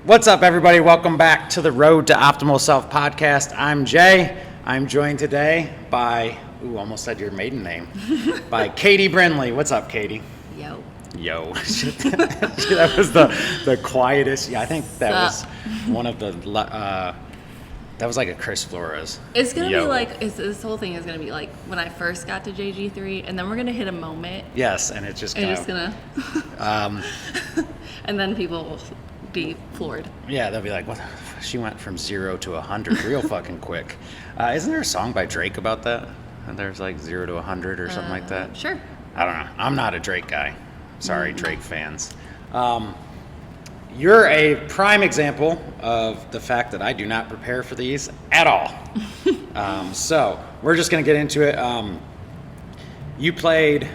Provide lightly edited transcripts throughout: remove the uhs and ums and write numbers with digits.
What's up, everybody? Welcome back to the Road to Optimal Self podcast. I'm Jay. I'm joined today by, almost said your maiden name, by Katie Brindley. What's up, Katie? Yo. That was the quietest. Yeah, I think that was one of the, that was like a Chris Flores. It's going to be like, this whole thing is going to be like when I first got to JG3, and then we're going to hit a moment. Yes, and it's just going to. And then people will be floored. Yeah, they'll be like, "What? She went from 0 to 100 real fucking quick." Isn't there a song by Drake about that? And there's like 0 to 100 or something like that. Sure. I don't know. I'm not a Drake guy. Sorry, Drake fans. You're a prime example of the fact that I do not prepare for these at all. So we're just gonna get into it. You played,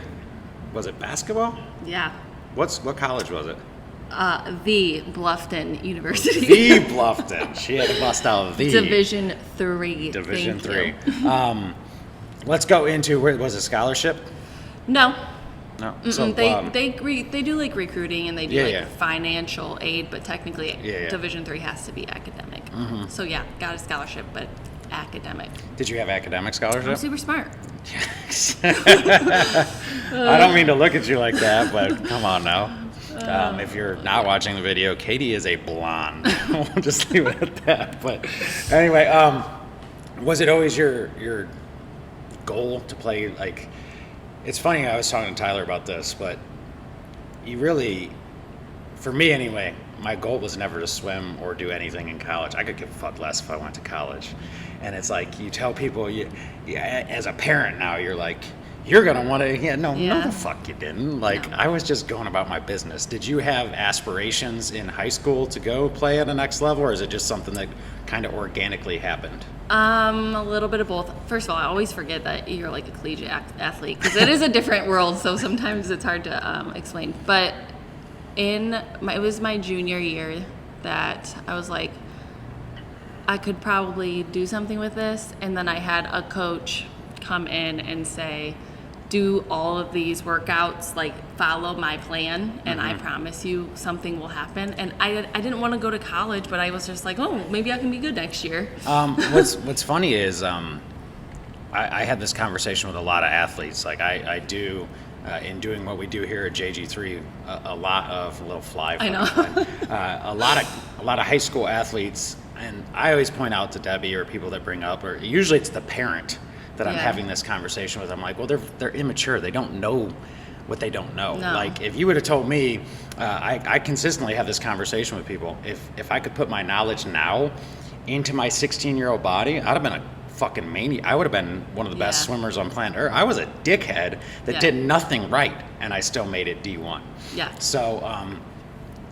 was it basketball? Yeah. What college was it? The Bluffton University. The Bluffton. She had to bust out the Division 3. Division 3. Let's go into, was it scholarship? No. So they do like recruiting and they do financial aid, but technically Division 3 has to be academic. Mm-hmm. So yeah, got a scholarship, but academic. Did you have academic scholarship? I'm super smart. I don't mean to look at you like that, but come on now. If you're not watching the video, Katie is a blonde. We'll just leave it at that. But anyway, was it always your goal to play? Like, it's funny, I was talking to Tyler about this, but you really, for me anyway, my goal was never to swim or do anything in college. I could give a fuck less if I went to college. And it's like, you tell people, as a parent now, you're like, you're going to want to, no, the fuck you didn't. Like, no. I was just going about my business. Did you have aspirations in high school to go play at the next level, or is it just something that kind of organically happened? A little bit of both. First of all, I always forget that you're like a collegiate athlete, because it is a different world, so sometimes it's hard to explain. But it was my junior year that I was like, I could probably do something with this, and then I had a coach come in and say, do all of these workouts, like follow my plan, and I promise you something will happen. And I didn't want to go to college, but I was just like, oh, maybe I can be good next year. What's funny is I had this conversation with a lot of athletes. Like I do in doing what we do here at JG3, a lot of a little fly. I know. A lot of high school athletes, and I always point out to Debbie or people that bring up, or usually it's the parent that I'm having this conversation with. I'm like, well, they're immature. They don't know what they don't know. No. Like, if you would have told me, I consistently have this conversation with people. If I could put my knowledge now into my 16-year-old body, I'd have been a fucking maniac. I would have been one of the best swimmers on planet Earth. I was a dickhead that did nothing right, and I still made it D1. Yeah. So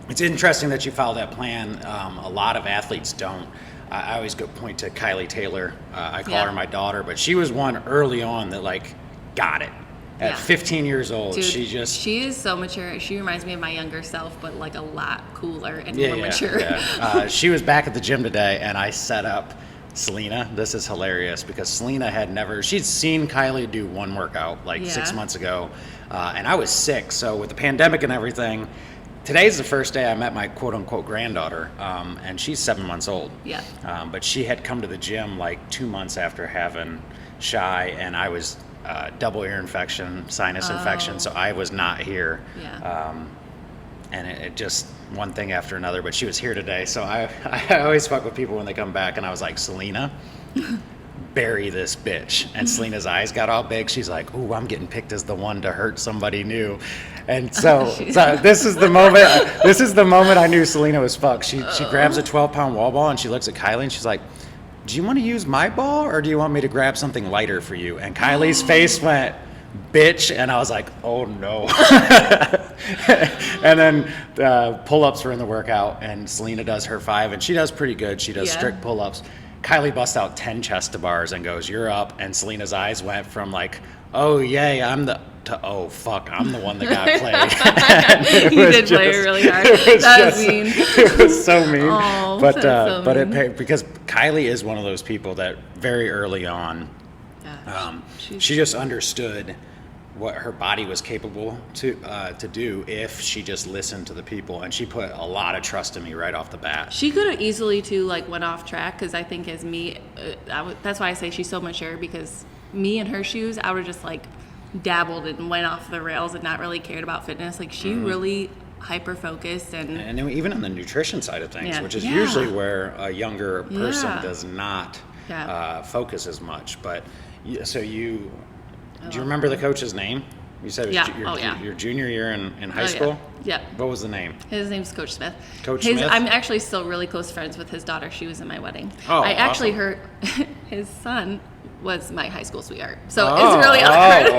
it's interesting that you follow that plan. A lot of athletes don't. I always go point to Kylie Taylor. I call her my daughter, but she was one early on that like got it. At 15 years old, dude, she is so mature. She reminds me of my younger self, but like a lot cooler and more mature. Yeah. She was back at the gym today, and I set up Selena. This is hilarious because Selena she'd seen Kylie do one workout like 6 months ago, and I was sick. So with the pandemic and everything, today's the first day I met my quote-unquote granddaughter, and she's 7 months old. Yeah. But she had come to the gym like 2 months after having Shy, and I was double ear infection, sinus infection, so I was not here. Yeah. And it just one thing after another, but she was here today, so I always fuck with people when they come back, and I was like, Selena, bury this bitch. And Selena's eyes got all big. She's like, ooh, I'm getting picked as the one to hurt somebody new. And so this is the moment I knew Selena was fucked. She grabs a 12-pound wall ball and she looks at Kylie and she's like, do you want to use my ball or do you want me to grab something lighter for you? And Kylie's face went, bitch, and I was like, oh no. And then pull-ups were in the workout, and Selena does her 5, and she does pretty good. She does strict pull-ups. Kylie busts out 10 chest to bars and goes, you're up. And Selena's eyes went from like, oh yay, to oh fuck, I'm the one that got played. You did play really hard. That was mean. It was so mean. Oh, but so but mean. it paid because Kylie is one of those people that very early on, she just understood what her body was capable to do if she just listened to the people, and she put a lot of trust in me right off the bat. She could have easily too like went off track, because I think as me, that's why I say she's so mature, because me in her shoes, I would have just like dabbled and went off the rails and not really cared about fitness. Like she really hyper focused and even on the nutrition side of things, Yeah. which is Yeah. usually where a younger person Yeah. does not Yeah. focus as much. But do you remember the coach's name? You said it was your junior year in high school? Yeah. What was the name? His name's Coach Smith. Coach Smith? I'm actually still really close friends with his daughter. She was in my wedding. Oh, I actually awesome. his son was my high school sweetheart. So it's really awkward.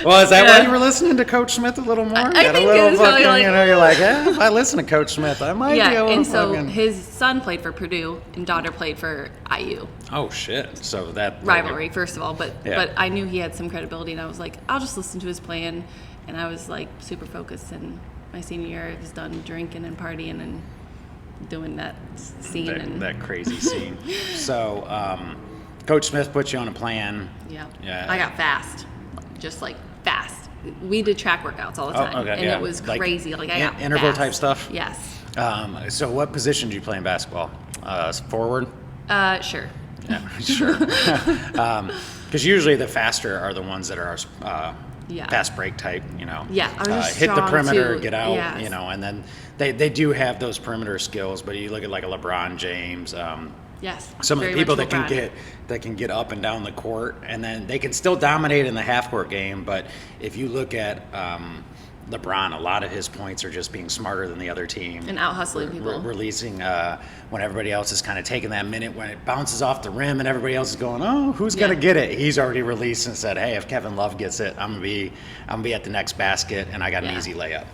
Well, is that why you were listening to Coach Smith a little more? I Got a think little it was really fucking, like- you're like, if I listen to Coach Smith, I might be Yeah, able to and so fucking... his son played for Purdue and daughter played for IU. Oh, shit. So that... Rivalry, first of all, but Yeah. I knew he had some credibility, and I was like, I'll just listen to his plan, and I was like super focused. And my senior year, I was done drinking and partying and doing that scene and That crazy scene. So, Coach Smith put you on a plan. yeah, I got fast, just like fast. We did track workouts all the time, and it was crazy. Like I got interval fast. type stuff. Yes. So, what position do you play in basketball? Forward. Sure. Yeah, sure. Because usually the faster are the ones that are fast break type, Yeah, I was just hit the strong, perimeter, too. get out, Yes. and then they do have those perimeter skills. But you look at like a LeBron James, Yes. some of the very people much that can get up and down the court, and then they can still dominate in the half court game. But if you look at LeBron, a lot of his points are just being smarter than the other team and out hustling people. releasing when everybody else is kind of taking that minute when it bounces off the rim and everybody else is going, oh, who's gonna get it? He's already released and said, hey, if Kevin Love gets it, I'm gonna be at the next basket, and I got an easy layup.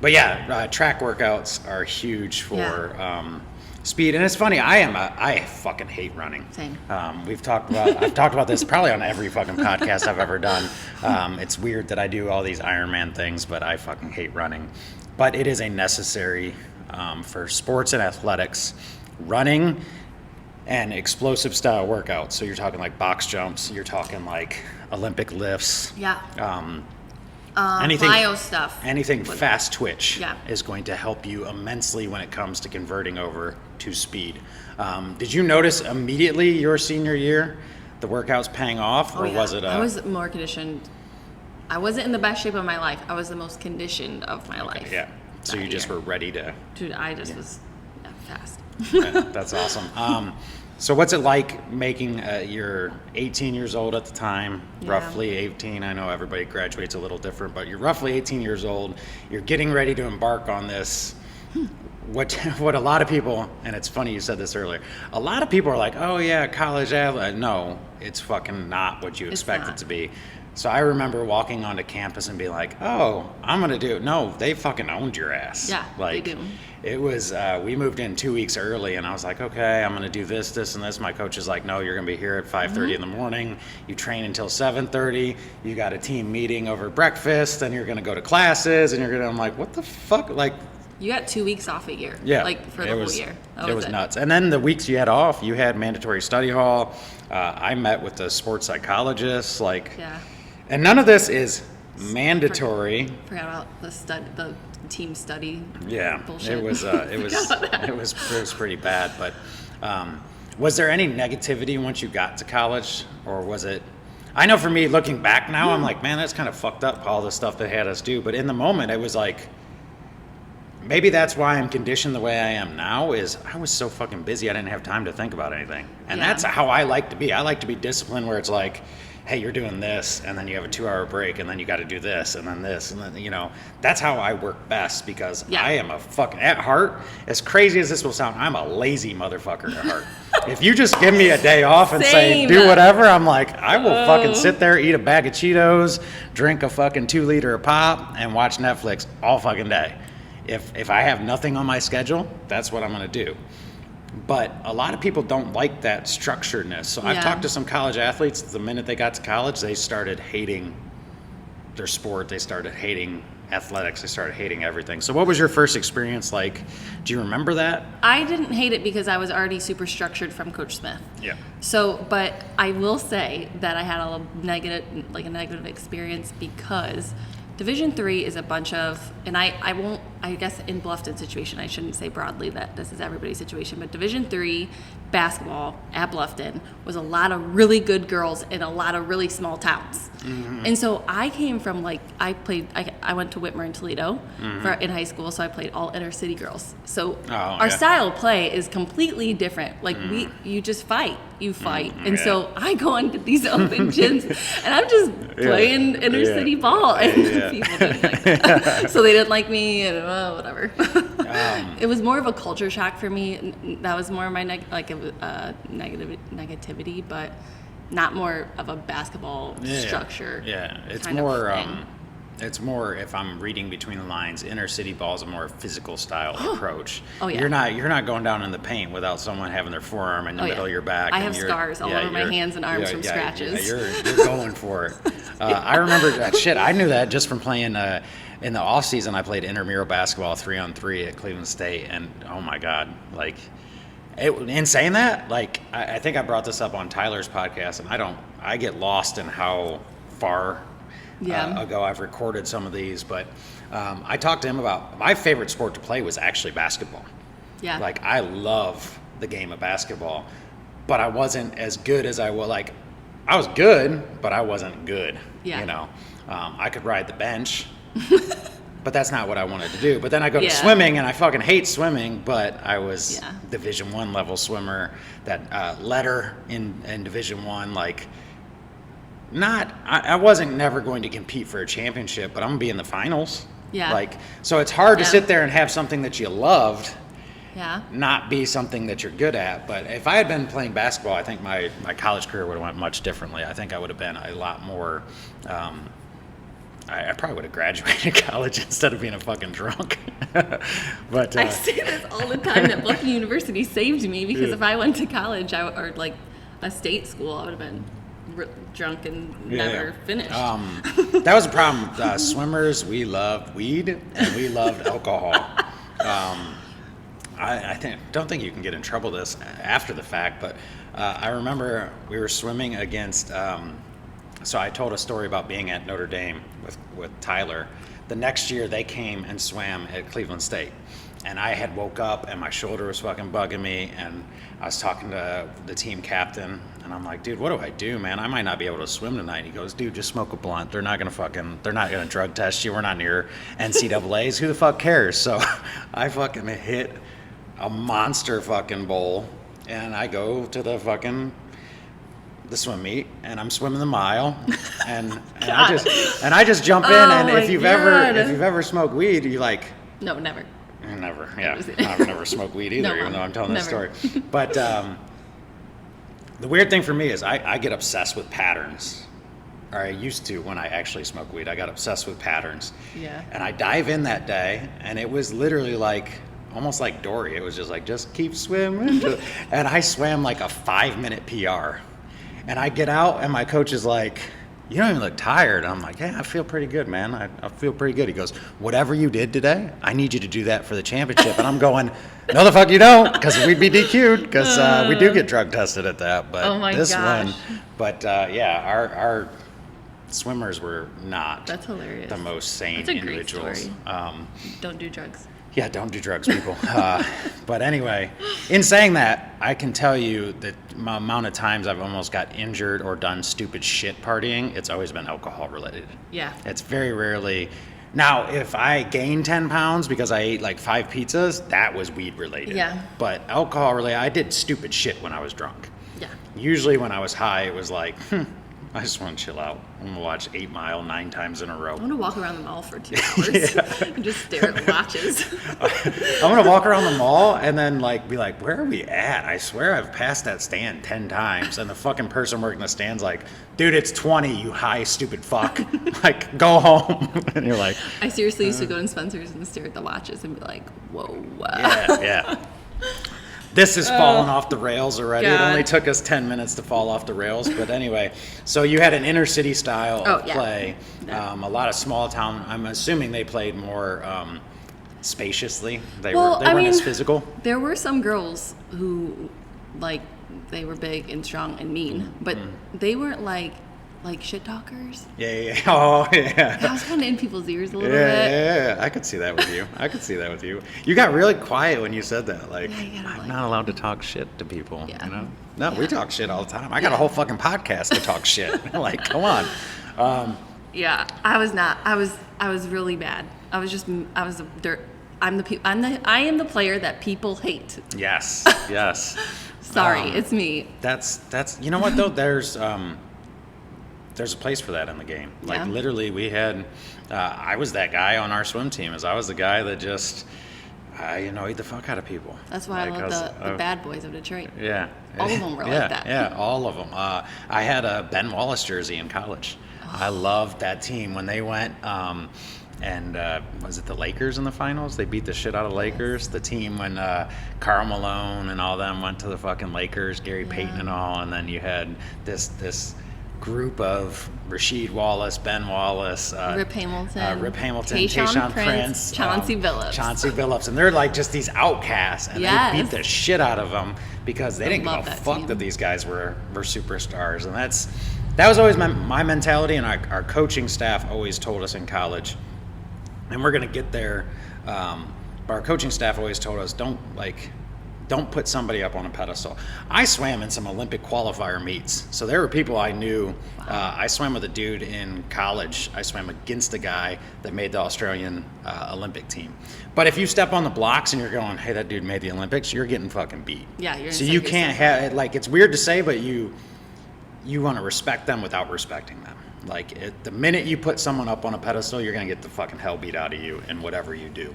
But track workouts are huge for speed. And it's funny, I fucking hate running. Same. I've talked about this probably on every fucking podcast I've ever done. It's weird that I do all these Ironman things, but I fucking hate running. But it is a necessary for sports and athletics, running and explosive style workouts. So you're talking like box jumps, you're talking like Olympic lifts. Yeah. Anything, Plyo stuff. anything fast twitch Yeah. is going to help you immensely when it comes to converting over to speed. Did you notice immediately your senior year the workouts paying off, or was it? I was more conditioned. I wasn't in the best shape of my life. I was the most conditioned of my life. Yeah. So you just were ready to. Dude, I just was fast. That's awesome. So what's it like making? You're 18 years old at the time, roughly 18. I know everybody graduates a little different, but you're roughly 18 years old. You're getting ready to embark on this. What a lot of people, and it's funny you said this earlier, a lot of people are like, oh yeah, college athlete. No, it's fucking not what you expect it to be. So I remember walking onto campus and being like, oh, I'm going to do it. No, they fucking owned your ass. Yeah, like, they do. It was, we moved in 2 weeks early, and I was like, okay, I'm going to do this, this, and this. My coach is like, no, you're going to be here at 5:30 in the morning. You train until 7:30. You got a team meeting over breakfast, and you're going to go to classes, and I'm like, what the fuck? Like, You got 2 weeks off a year. yeah, Like for the whole year. It was nuts. And then the weeks you had off, you had mandatory study hall. I met with the sports psychologist, Yeah. and none of this is mandatory. Forgot about the team study. Yeah, Bullshit. it was pretty bad. But was there any negativity once you got to college, or was it? I know for me, looking back now, I'm like, man, that's kind of fucked up, all the stuff they had us do. But in the moment, it was like, maybe that's why I'm conditioned the way I am now, is I was so fucking busy I didn't have time to think about anything. And that's how I like to be. I like to be disciplined, where it's like, hey, you're doing this, and then you have a 2-hour break, and then you got to do this, and then this, and then, that's how I work best, because I am a fucking, at heart, as crazy as this will sound, I'm a lazy motherfucker at heart. If you just give me a day off and say, do whatever, I'm like, I will fucking sit there, eat a bag of Cheetos, drink a fucking 2-liter of pop, and watch Netflix all fucking day. If I have nothing on my schedule, that's what I'm going to do. But a lot of people don't like that structuredness. So I've talked to some college athletes, the minute they got to college, they started hating their sport. They started hating athletics. I started hating everything. So what was your first experience like? Do you remember that? I didn't hate it because I was already super structured from Coach Smith. Yeah. So, but I will say that I had a negative experience because Division III is a bunch of, and I guess in Bluffton's situation, I shouldn't say broadly that this is everybody's situation, but Division III basketball at Bluffton was a lot of really good girls in a lot of really small towns. Mm-hmm. And so I came from I went to Whitmer in Toledo in high school, so I played all inner city girls. So our style of play is completely different. Like you just fight. You fight. And so I go into these open gyms and I'm just playing inner city ball. And people didn't like that. So they didn't like me and whatever. It was more of a culture shock for me. That was more of my negativity, but not more of a basketball structure. Yeah, it's more. It's more, if I'm reading between the lines, inner city ball is a more physical style approach. Oh yeah. You're not going down in the paint without someone having their forearm in the middle of your back. I have scars all over my hands and arms from scratches. You're going for it. I remember that shit. I knew that just from playing. In the off season, I played intramural basketball 3-on-3 at Cleveland State, and oh my god, like. In saying that, like I think I brought this up on Tyler's podcast, and I get lost in how far ago I've recorded some of these, but I talked to him about my favorite sport to play was actually basketball. Yeah. Like I love the game of basketball, but I wasn't as good as I was. Like I was good, but I wasn't good. Yeah. You know, I could ride the bench. But that's not what I wanted to do. But then I go to swimming, and I fucking hate swimming, but I was Division I level swimmer that letter in Division I. Like, I wasn't never going to compete for a championship, but I'm going to be in the finals. Yeah. Like, so it's hard to sit there and have something that you loved not be something that you're good at. But if I had been playing basketball, I think my college career would have went much differently. I think I would have been a lot more... I probably would have graduated college instead of being a fucking drunk. But I say this all the time that Bluffton University saved me because if I went to college or like a state school, I would have been drunk and never finished. That was a problem. Swimmers, we loved weed and we loved alcohol. I don't think you can get in trouble this after the fact, but I remember we were swimming against. So I told a story about being at Notre Dame with Tyler. The next year they came and swam at Cleveland State. And I had woke up and my shoulder was fucking bugging me, and I was talking to the team captain and I'm like, dude, what do I do, man? I might not be able to swim tonight. He goes, dude, just smoke a blunt. They're not gonna drug test you. We're not near NCAAs. Who the fuck cares? So I fucking hit a monster fucking bowl and I go to the swim meet, and I'm swimming the mile, and I just jump in, and if you've ever smoked weed, you like never. Yeah, I've never smoked weed either, even though I'm telling this story. But the weird thing for me is I get obsessed with patterns. Or I used to when I actually smoked weed. I got obsessed with patterns. Yeah. And I dive in that day, and it was literally like almost like Dory. It was just like, just keep swimming, and I swam like a 5-minute PR. And I get out, and my coach is like, you don't even look tired. I'm like, yeah, I feel pretty good, man. I feel pretty good. He goes, whatever you did today, I need you to do that for the championship. And I'm going, no, the fuck you don't, because we'd be DQ'd, because we do get drug tested at that. But our swimmers were not the most sane individuals. That's a great story. Don't do drugs. Yeah, don't do drugs, people. But anyway, in saying that, I can tell you that the amount of times I've almost got injured or done stupid shit partying, it's always been alcohol related. Yeah. It's very rarely. Now, if I gained 10 pounds because I ate like 5 pizzas, that was weed related. Yeah. But alcohol related, I did stupid shit when I was drunk. Yeah. Usually when I was high, it was like, I just want to chill out. I'm going to watch 8 Mile 9 times in a row. I want to walk around the mall for 2 hours and just stare at watches. I'm going to walk around the mall and then be like, where are we at? I swear I've passed that stand 10 times. And the fucking person working the stand's like, dude, it's 20, you high, stupid fuck. Like, go home. And you're like... I seriously used to go to Spencer's and stare at the watches and be like, whoa. Yeah. This is falling off the rails already. God. It only took us 10 minutes to fall off the rails. But anyway, so you had an inner city style of play. Yeah. A lot of small town. I'm assuming they played more spaciously. They Well, weren't as physical. There were some girls who, like, they were big and strong and mean, but they weren't like shit talkers. Yeah. Oh, yeah. I was kind of in people's ears a little bit. Yeah. I could see that with you. You got really quiet when you said that. Like, I'm not allowed to talk shit to people. Yeah. You know? No, we talk shit all the time. I got a whole fucking podcast to talk shit. Like, come on. Yeah, I was not. I was really bad. I was a dirt. I am the player that people hate. Yes. Sorry, it's me. That's you know what though? There's a place for that in the game. Like literally we had I was that guy on our swim team. As I was the guy that just eat the fuck out of people. That's why I love the bad boys of Detroit. Yeah. All of them were like that. Yeah, all of them. I had a Ben Wallace jersey in college. I loved that team when they went and was it the Lakers in the finals? They beat the shit out of Lakers. The team when Karl Malone and all them went to the fucking Lakers, Gary Payton and all, and then you had this group of Rasheed Wallace, Ben Wallace, Rip Hamilton, Tayshaun Prince, Chauncey Billups, and they're like just these outcasts, and they beat the shit out of them because they didn't give a fuck that these guys were superstars, and that was always my mentality, and our coaching staff always told us in college, and we're gonna get there, but our coaching staff always told us don't put somebody up on a pedestal. I swam in some Olympic qualifier meets. So there were people I knew. I swam with a dude in college. I swam against a guy that made the Australian Olympic team. But if you step on the blocks and you're going, hey, that dude made the Olympics, you're getting fucking beat. Yeah, so you can't have, like, it's weird to say, but you want to respect them without respecting them. Like, the minute you put someone up on a pedestal, you're going to get the fucking hell beat out of you in whatever you do.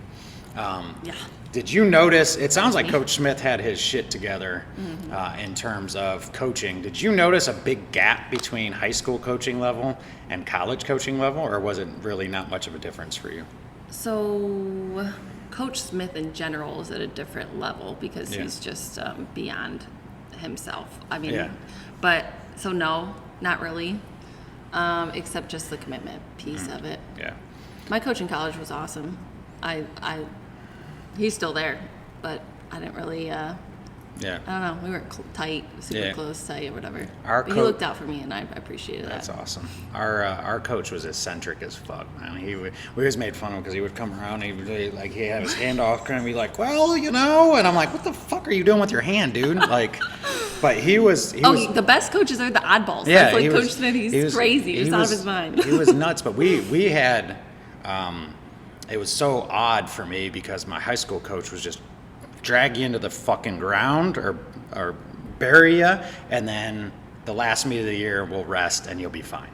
Did you notice, it sounds like Coach Smith had his shit together in terms of coaching. Did you notice a big gap between high school coaching level and college coaching level, or was it really not much of a difference for you? So Coach Smith in general is at a different level because he's just beyond himself. I mean, but so no, not really, except just the commitment piece of it. Yeah. My coach in college was awesome. He's still there, but I didn't really, I don't know, we weren't super close, tight, or whatever. But he looked out for me, and I appreciated that. That's awesome. Our coach was eccentric as fuck, man. We always made fun of him because he would come around and he'd have his hand off and be like, well, and I'm like, what the fuck are you doing with your hand, dude? Like, but he was the best coaches are the oddballs. Yeah, that's like Coach Smith, he's crazy, he's out of his mind. He was nuts, but we had, it was so odd for me because my high school coach was just drag you into the fucking ground or bury you, and then the last meet of the year we'll rest and you'll be fine.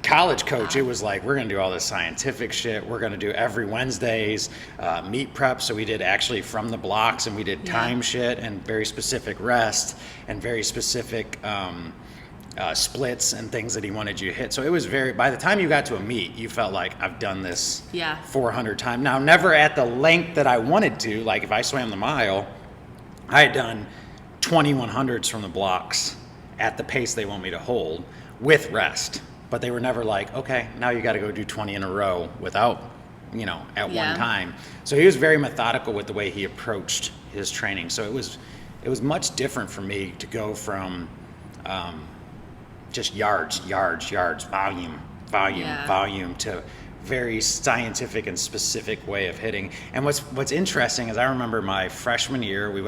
College coach, it was like, we're going to do all this scientific shit. We're going to do every Wednesdays meet prep. So we did actually from the blocks, and we did time shit and very specific rest and very specific splits and things that he wanted you to hit. So it was by the time you got to a meet, you felt like, I've done this 400 times. Now, never at the length that I wanted to. Like if I swam the mile, I had done 2100s from the blocks at the pace they want me to hold with rest. But they were never like, okay, now you got to go do 20 in a row without, at one time. So he was very methodical with the way he approached his training. So it was much different for me to go from just yards, volume to very scientific and specific way of hitting. And what's interesting is I remember my freshman year, we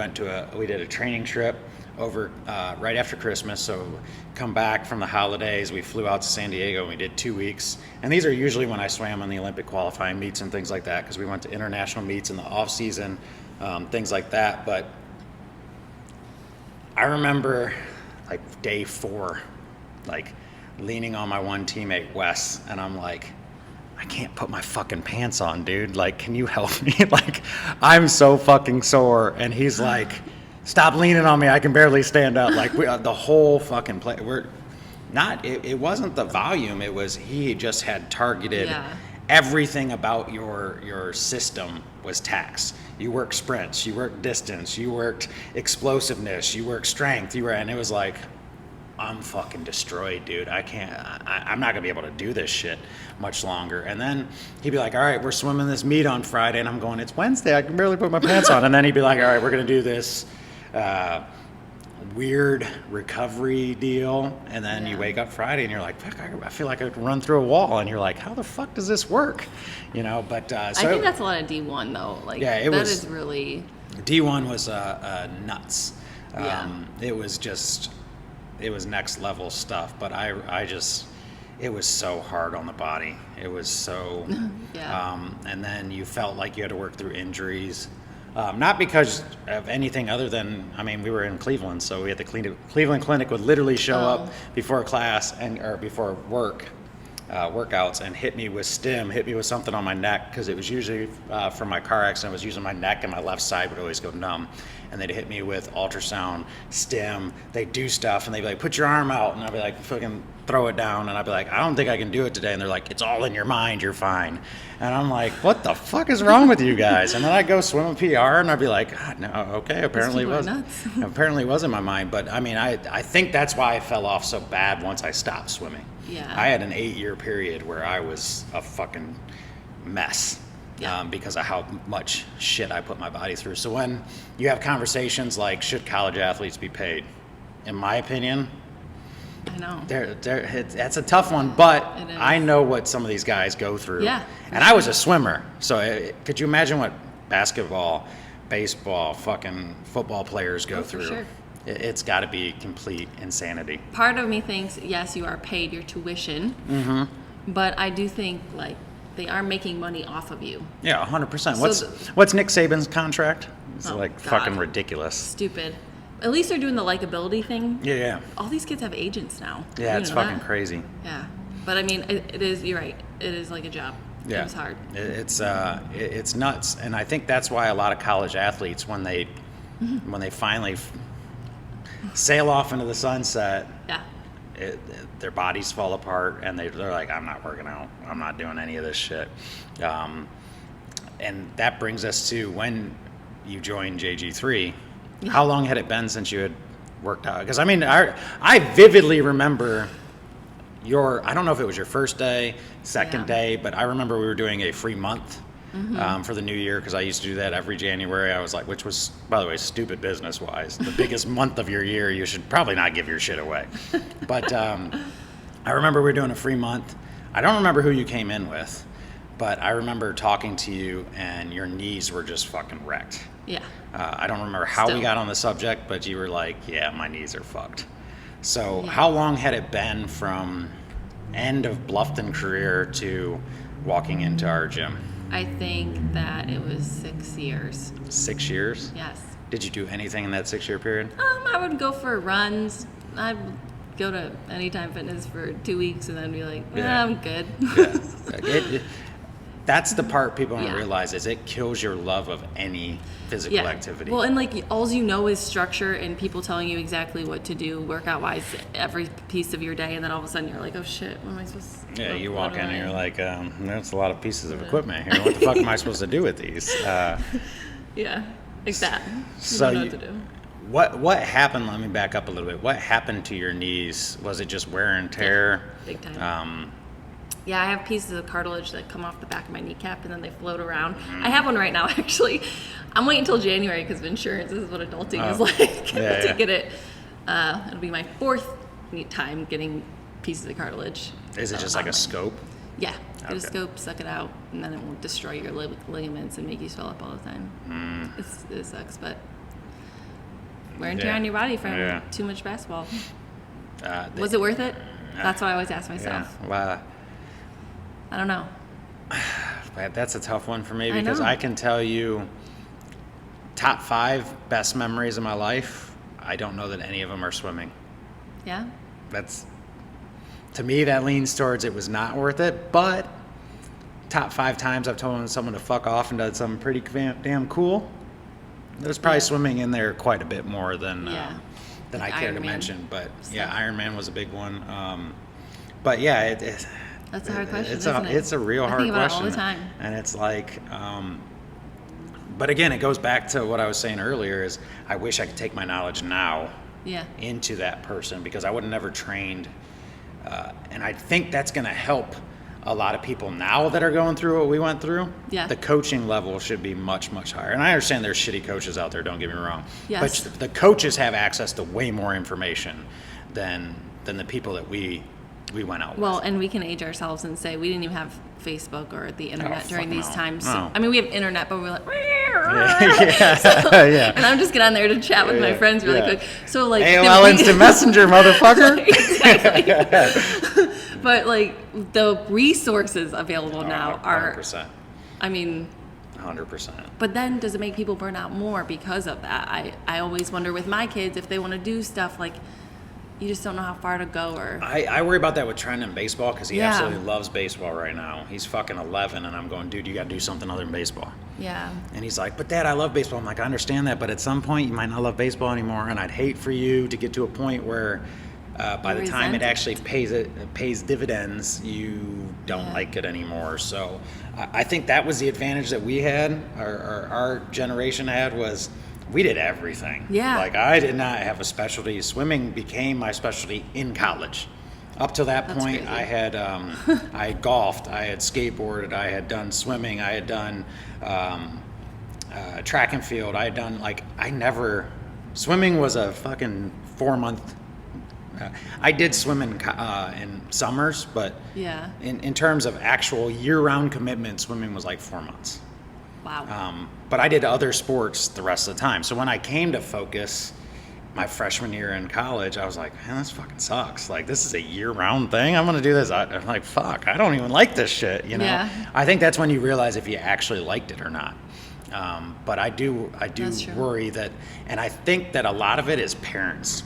did a training trip over right after Christmas. So come back from the holidays, we flew out to San Diego and we did 2 weeks. And these are usually when I swam on the Olympic qualifying meets and things like that, because we went to international meets in the off season, things like that. But I remember like day 4, like leaning on my one teammate, Wes, and I'm like, I can't put my fucking pants on, dude. Like, can you help me? Like, I'm so fucking sore. And he's like, stop leaning on me. I can barely stand up. Like, the whole fucking play. It wasn't the volume. It was he just had targeted everything about your system was taxed. You worked sprints, you worked distance, you worked explosiveness, you worked strength, and it was like, I'm fucking destroyed, dude. I'm not gonna be able to do this shit much longer. And then he'd be like, all right, we're swimming this meet on Friday, and I'm going, it's Wednesday, I can barely put my pants on. And then he'd be like, all right, we're gonna do this weird recovery deal, and then you wake up Friday and you're like, fuck, I feel like I could run through a wall, and you're like, how the fuck does this work? But so I think that's a lot of D1 though. Like, yeah, that is really D1 was nuts. It was next level stuff, but it was so hard on the body. It was so and then you felt like you had to work through injuries. Not because of anything other than, we were in Cleveland, so we had the Cleveland Clinic would literally show up before class or before workouts and hit me with stim, hit me with something on my neck, because it was usually from my car accident. I was using my neck, and my left side would always go numb. And they'd hit me with ultrasound, stim. They'd do stuff, and they'd be like, put your arm out. And I'd be like, fucking throw it down. And I'd be like, I don't think I can do it today. And they're like, it's all in your mind, you're fine. And I'm like, what the fuck is wrong with you guys? And then I'd go swim a PR, and I'd be like, God, no, okay, apparently it wasn't. Apparently it wasn't my mind. But I think that's why I fell off so bad once I stopped swimming. Yeah. I had an 8-year period where I was a fucking mess. Because of how much shit I put my body through. So when you have conversations like, should college athletes be paid? In my opinion, I know. That's a tough one, but I know what some of these guys go through. Yeah. And I was a swimmer. So could you imagine what basketball, baseball, fucking football players go through? Sure. It's got to be complete insanity. Part of me thinks, yes, you are paid your tuition, but I do think, like, they are making money off of you. Yeah, 100%. What's Nick Saban's contract? It's fucking ridiculous. Stupid. At least they're doing the likability thing. Yeah. All these kids have agents now. Yeah, it's fucking crazy. Yeah. But it is, you're right. It is like a job. Yeah. It's hard. It's nuts. And I think that's why a lot of college athletes, when they finally sail off into the sunset, their bodies fall apart, and they're like, I'm not working out. I'm not doing any of this shit. And that brings us to when you joined JG3. Yeah. How long had it been since you had worked out? Because I vividly remember I don't know if it was your first day, second day, but I remember we were doing a free month for the new year, because I used to do that every January. I was like, which was, by the way, stupid business-wise. The biggest month of your year, you should probably not give your shit away. But I remember we were doing a free month. I don't remember who you came in with, but I remember talking to you, and your knees were just fucking wrecked. Yeah. I don't remember how we got on the subject, but you were like, yeah, my knees are fucked. So how long had it been from end of Bluffton career to walking into our gym? I think that it was 6 years. 6 years? Yes. Did you do anything in that 6-year period? I would go for runs. I'd go to Anytime Fitness for 2 weeks and then be like, I'm good. Yeah. That's the part people don't realize, is it kills your love of any physical activity. Well, and like, all you know is structure and people telling you exactly what to do workout-wise every piece of your day, and then all of a sudden you're like, oh shit, what am I supposed to do? Yeah, you walk in and you're like, there's a lot of pieces of equipment here. What the fuck am I supposed to do with these? Yeah, like that. So you don't know what to do. What happened? Let me back up a little bit. What happened to your knees? Was it just wear and tear? Yeah, big time. Yeah, I have pieces of cartilage that come off the back of my kneecap, and then they float around. I have one right now, actually. I'm waiting until January because of insurance. This is what adulting is like. To get it. It'll be my 4th time getting pieces of cartilage. Is it just like a scope? Yeah. Get a scope, suck it out, and then it will destroy your ligaments and make you swell up all the time. It sucks, but wear and tear on your body from too much basketball. Was it worth it? That's what I always ask myself. Yeah. Well, I don't know. That's a tough one for me, because I can tell you top 5 best memories of my life. I don't know that any of them are swimming. Yeah? To me, that leans towards it was not worth it, but top 5 times I've told someone to fuck off and done something pretty damn cool. There's probably swimming in there quite a bit more than I care to mention. But Ironman was a big one. But yeah, That's a hard question, It's isn't it? it's a real hard think about question. it all the time. And it's like, but again, it goes back to what I was saying earlier is I wish I could take my knowledge now Yeah. into that person because I would have never trained. And I think that's going to help a lot of people now that are going through what we went through. Yeah. The coaching level should be much, much higher. And I understand there's shitty coaches out there, don't get me wrong. Yes. But the coaches have access to way more information than the people that we went out Well, with. and we can age ourselves and say we didn't even have Facebook or the internet during fuck these no. times. No. I mean, we have internet, but we're like, Yeah. and I'm just get on there to chat with my friends really quick. So like, AOL Instant Messenger, motherfucker. Exactly. But like the resources available now are, 100%. I mean, 100%. but then does it make people burn out more because of that? I always wonder with my kids if they want to do stuff like you just don't know how far to go or. I worry about that with Trent in baseball because he Yeah. absolutely loves baseball right now. He's fucking 11, and I'm going, dude, you got to do something other than baseball. Yeah. And he's like, but Dad, I love baseball. I'm like, I understand that, but at some point you might not love baseball anymore, and I'd hate for you to get to a point where by the time it resent it. actually pays dividends, you don't like it anymore. So I think that was the advantage that we had, our generation had, was we did everything. Yeah. Like I did not have a specialty. Swimming became my specialty in college. Up to that That's point, crazy. I had I had golfed, I had skateboarded, I had done swimming, I had done track and field. I had done swimming was a fucking 4-month. I did swim in summers, but Yeah. in terms of actual year-round commitment, swimming was like 4 months. Wow. But I did other sports the rest of the time. So when I came to Focus my freshman year in college, I was like, man, this fucking sucks. Like, this is a year-round thing. I'm going to do this. I'm like, fuck, I don't even like this shit, you know? Yeah. I think that's when you realize if you actually liked it or not. But I do That's true. worry that, and I think that a lot of it is parents.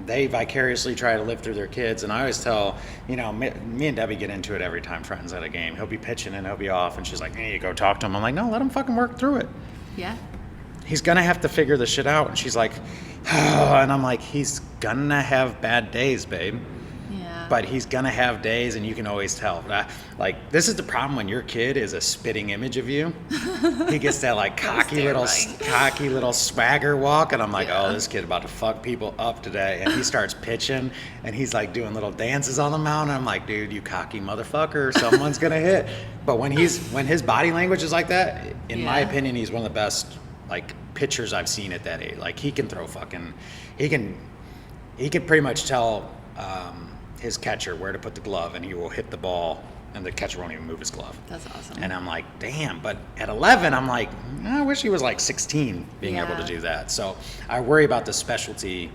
They vicariously try to live through their kids, and I always tell, me and Debbie get into it every time Trenton's at a game. He'll be pitching and he'll be off, and she's like, hey, you go talk to him. I'm like, no, let him fucking work through it. Yeah. He's gonna have to figure this shit out. And she's like, oh, and I'm like, he's gonna have bad days, babe. Yeah. But he's gonna have days, and you can always tell. Like, this is the problem when your kid is a spitting image of you. He gets that like cocky little swagger walk, and I'm like, Yeah. oh, this kid about to fuck people up today. And he starts pitching, and he's like doing little dances on the mound. And I'm like, dude, you cocky motherfucker, someone's gonna hit. But when his body language is like that, in my Yeah. opinion, he's one of the best like pitchers I've seen at that age. Like he can throw he can pretty much tell his catcher where to put the glove, and he will hit the ball, and the catcher won't even move his glove. That's awesome. And I'm like, damn. But at 11, I'm like, I wish he was like 16 being able to Yeah. do that. So I worry about the specialty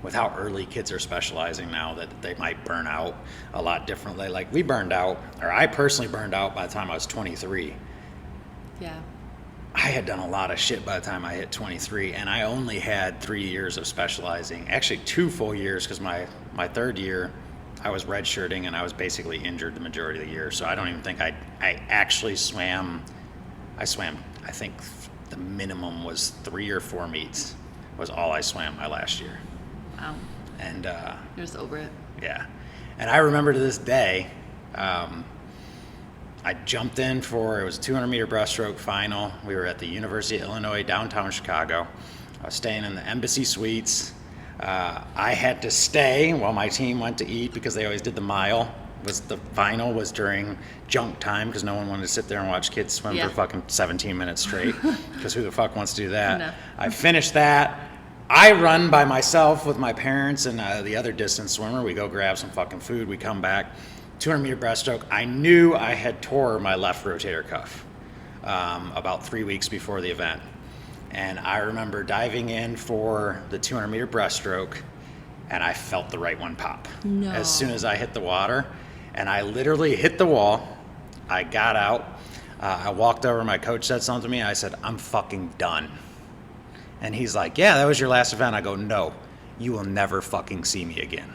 with how early kids are specializing now, that they might burn out a lot differently. Like we burned out, or I personally burned out by the time I was 23. Yeah. I had done a lot of shit by the time I hit 23, and I only had 3 years of specializing. Actually, 2 full years, because my third year, I was redshirting, and I was basically injured the majority of the year. So I don't even think I actually swam. I swam, I think the minimum was 3 or 4 meets was all I swam my last year. Wow. And You're just over it. yeah. And I remember to this day, I jumped in for, it was a 200-meter breaststroke final. We were at the University of Illinois, downtown Chicago. I was staying in the Embassy Suites. I had to stay while my team went to eat because they always did the mile. The final was during junk time because no one wanted to sit there and watch kids swim Yeah. for fucking 17 minutes straight, because who the fuck wants to do that? No. I finished that. I run by myself with my parents and the other distance swimmer. We go grab some fucking food. We come back. 200-meter breaststroke. I knew I had tore my left rotator cuff about 3 weeks before the event. And I remember diving in for the 200-meter breaststroke, and I felt the right one pop. No. As soon as I hit the water. And I literally hit the wall. I got out. I walked over. My coach said something to me. I said, I'm fucking done. And he's like, yeah, that was your last event. I go, no, you will never fucking see me again.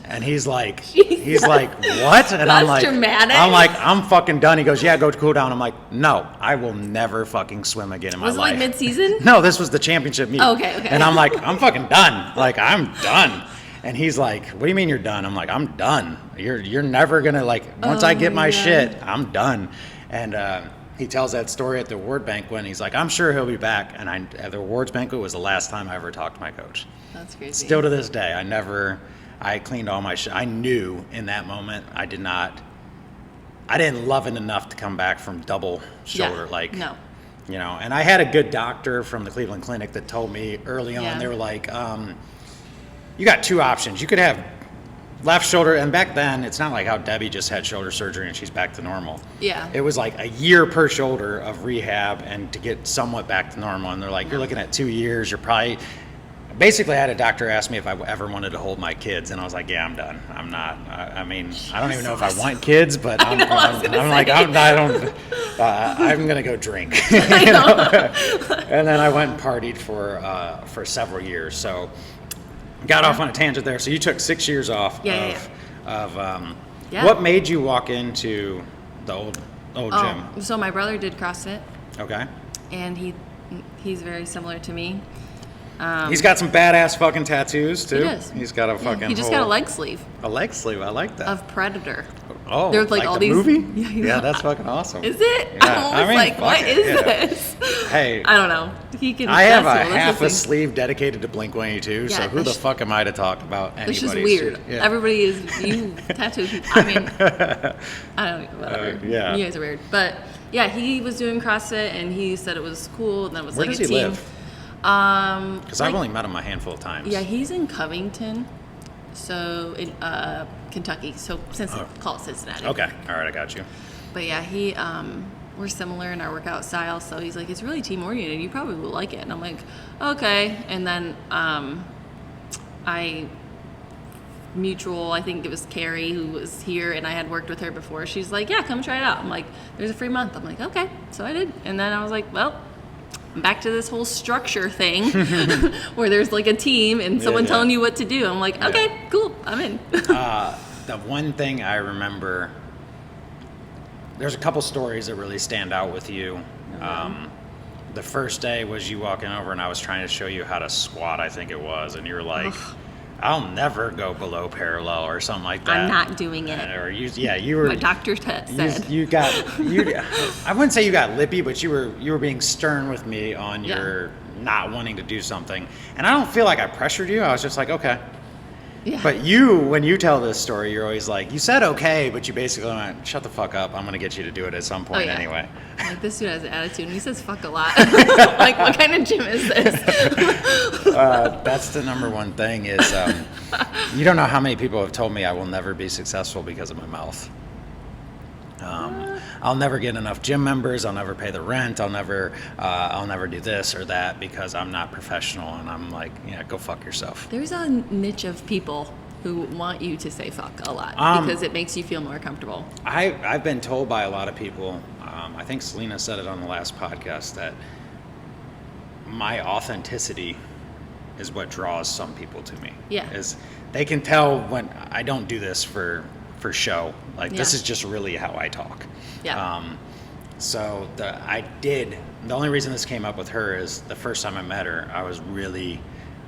And he's like, what? And I'm like, dramatic. I'm fucking done. He goes, yeah, go to cool down. I'm like, no, I will never fucking swim again in my Was it life. like mid-season? No, this was the championship meet. Oh, okay. And I'm like, I'm fucking done. Like, I'm done. And he's like, what do you mean you're done? I'm like, I'm done. You're never going to, like, once I get my shit, I'm done. And he tells that story at the award banquet, and he's like, I'm sure he'll be back. And the awards banquet was the last time I ever talked to my coach. That's crazy. Still to this day, I cleaned all my shit. I knew in that moment I didn't love it enough to come back from double shoulder. No. You know, and I had a good doctor from the Cleveland Clinic that told me early on, they were like, you got two options. You could have left shoulder, and back then, it's not like how Debbie just had shoulder surgery and she's back to normal. Yeah. It was like a year per shoulder of rehab and to get somewhat back to normal. And they're like, you're looking at 2 years, you're probably... Basically, I had a doctor ask me if I ever wanted to hold my kids, and I was like, yeah, I'm done. I'm not. I mean, I don't even know if I want kids, but I'm going to go drink. You know? And then I went and partied for several years. So got off on a tangent there. So you took 6 years off what made you walk into the old gym? So my brother did CrossFit. Okay. And he's very similar to me. He's got some badass fucking tattoos too. He does. He's got a fucking. He just got a leg sleeve. A leg sleeve. I like that. Of Predator. Oh, there's like all the these. Movie? Yeah, that's fucking awesome. Is it? Yeah. I mean, like, what is this? Hey, I don't know. He can. I have a half a sleeve dedicated to Blink-182. Yeah, so who the fuck am I to talk about anybody's? It's just weird. Yeah. Everybody is tattooed. I mean, I don't know. Whatever. Yeah. You guys are weird, but yeah, he was doing CrossFit and he said it was cool. And that was Where like does a he team. live? Because I've only met him a handful of times. Yeah, he's in Covington, so in Kentucky. So call it Cincinnati. Okay, all right, I got you. But yeah, we're similar in our workout style. So he's like, it's really team oriented. You probably will like it. And I'm like, okay. And then I think it was Carrie who was here, and I had worked with her before. She's like, yeah, come try it out. I'm like, there's a free month. I'm like, okay. So I did, and then I was like, well. Back to this whole structure thing where there's like a team and someone telling you what to do. I'm like, okay, cool, I'm in. The one thing I remember, there's a couple stories that really stand out with you. The first day was you walking over and I was trying to show you how to squat, I think it was, and you were like, I'll never go below parallel or something like that. I'm not doing it. Or you were. My doctor said. I wouldn't say you got lippy, but you were being stern with me on your not wanting to do something. And I don't feel like I pressured you. I was just like, okay. Yeah. But when you tell this story, you're always like, you said okay, but you basically went, shut the fuck up. I'm going to get you to do it at some point anyway. Like, this dude has an attitude, and he says fuck a lot. Like, what kind of gym is this? That's the number one thing is, you don't know how many people have told me I will never be successful because of my mouth. I'll never get enough gym members. I'll never pay the rent. I'll never do this or that because I'm not professional. And I'm like, yeah, go fuck yourself. There's a niche of people who want you to say fuck a lot because it makes you feel more comfortable. I've been told by a lot of people, I think Selena said it on the last podcast, that my authenticity is what draws some people to me. Yeah. Is they can tell when I don't do this for show. Like, this is just really how I talk. Yeah. So the only reason this came up with her is the first time I met her,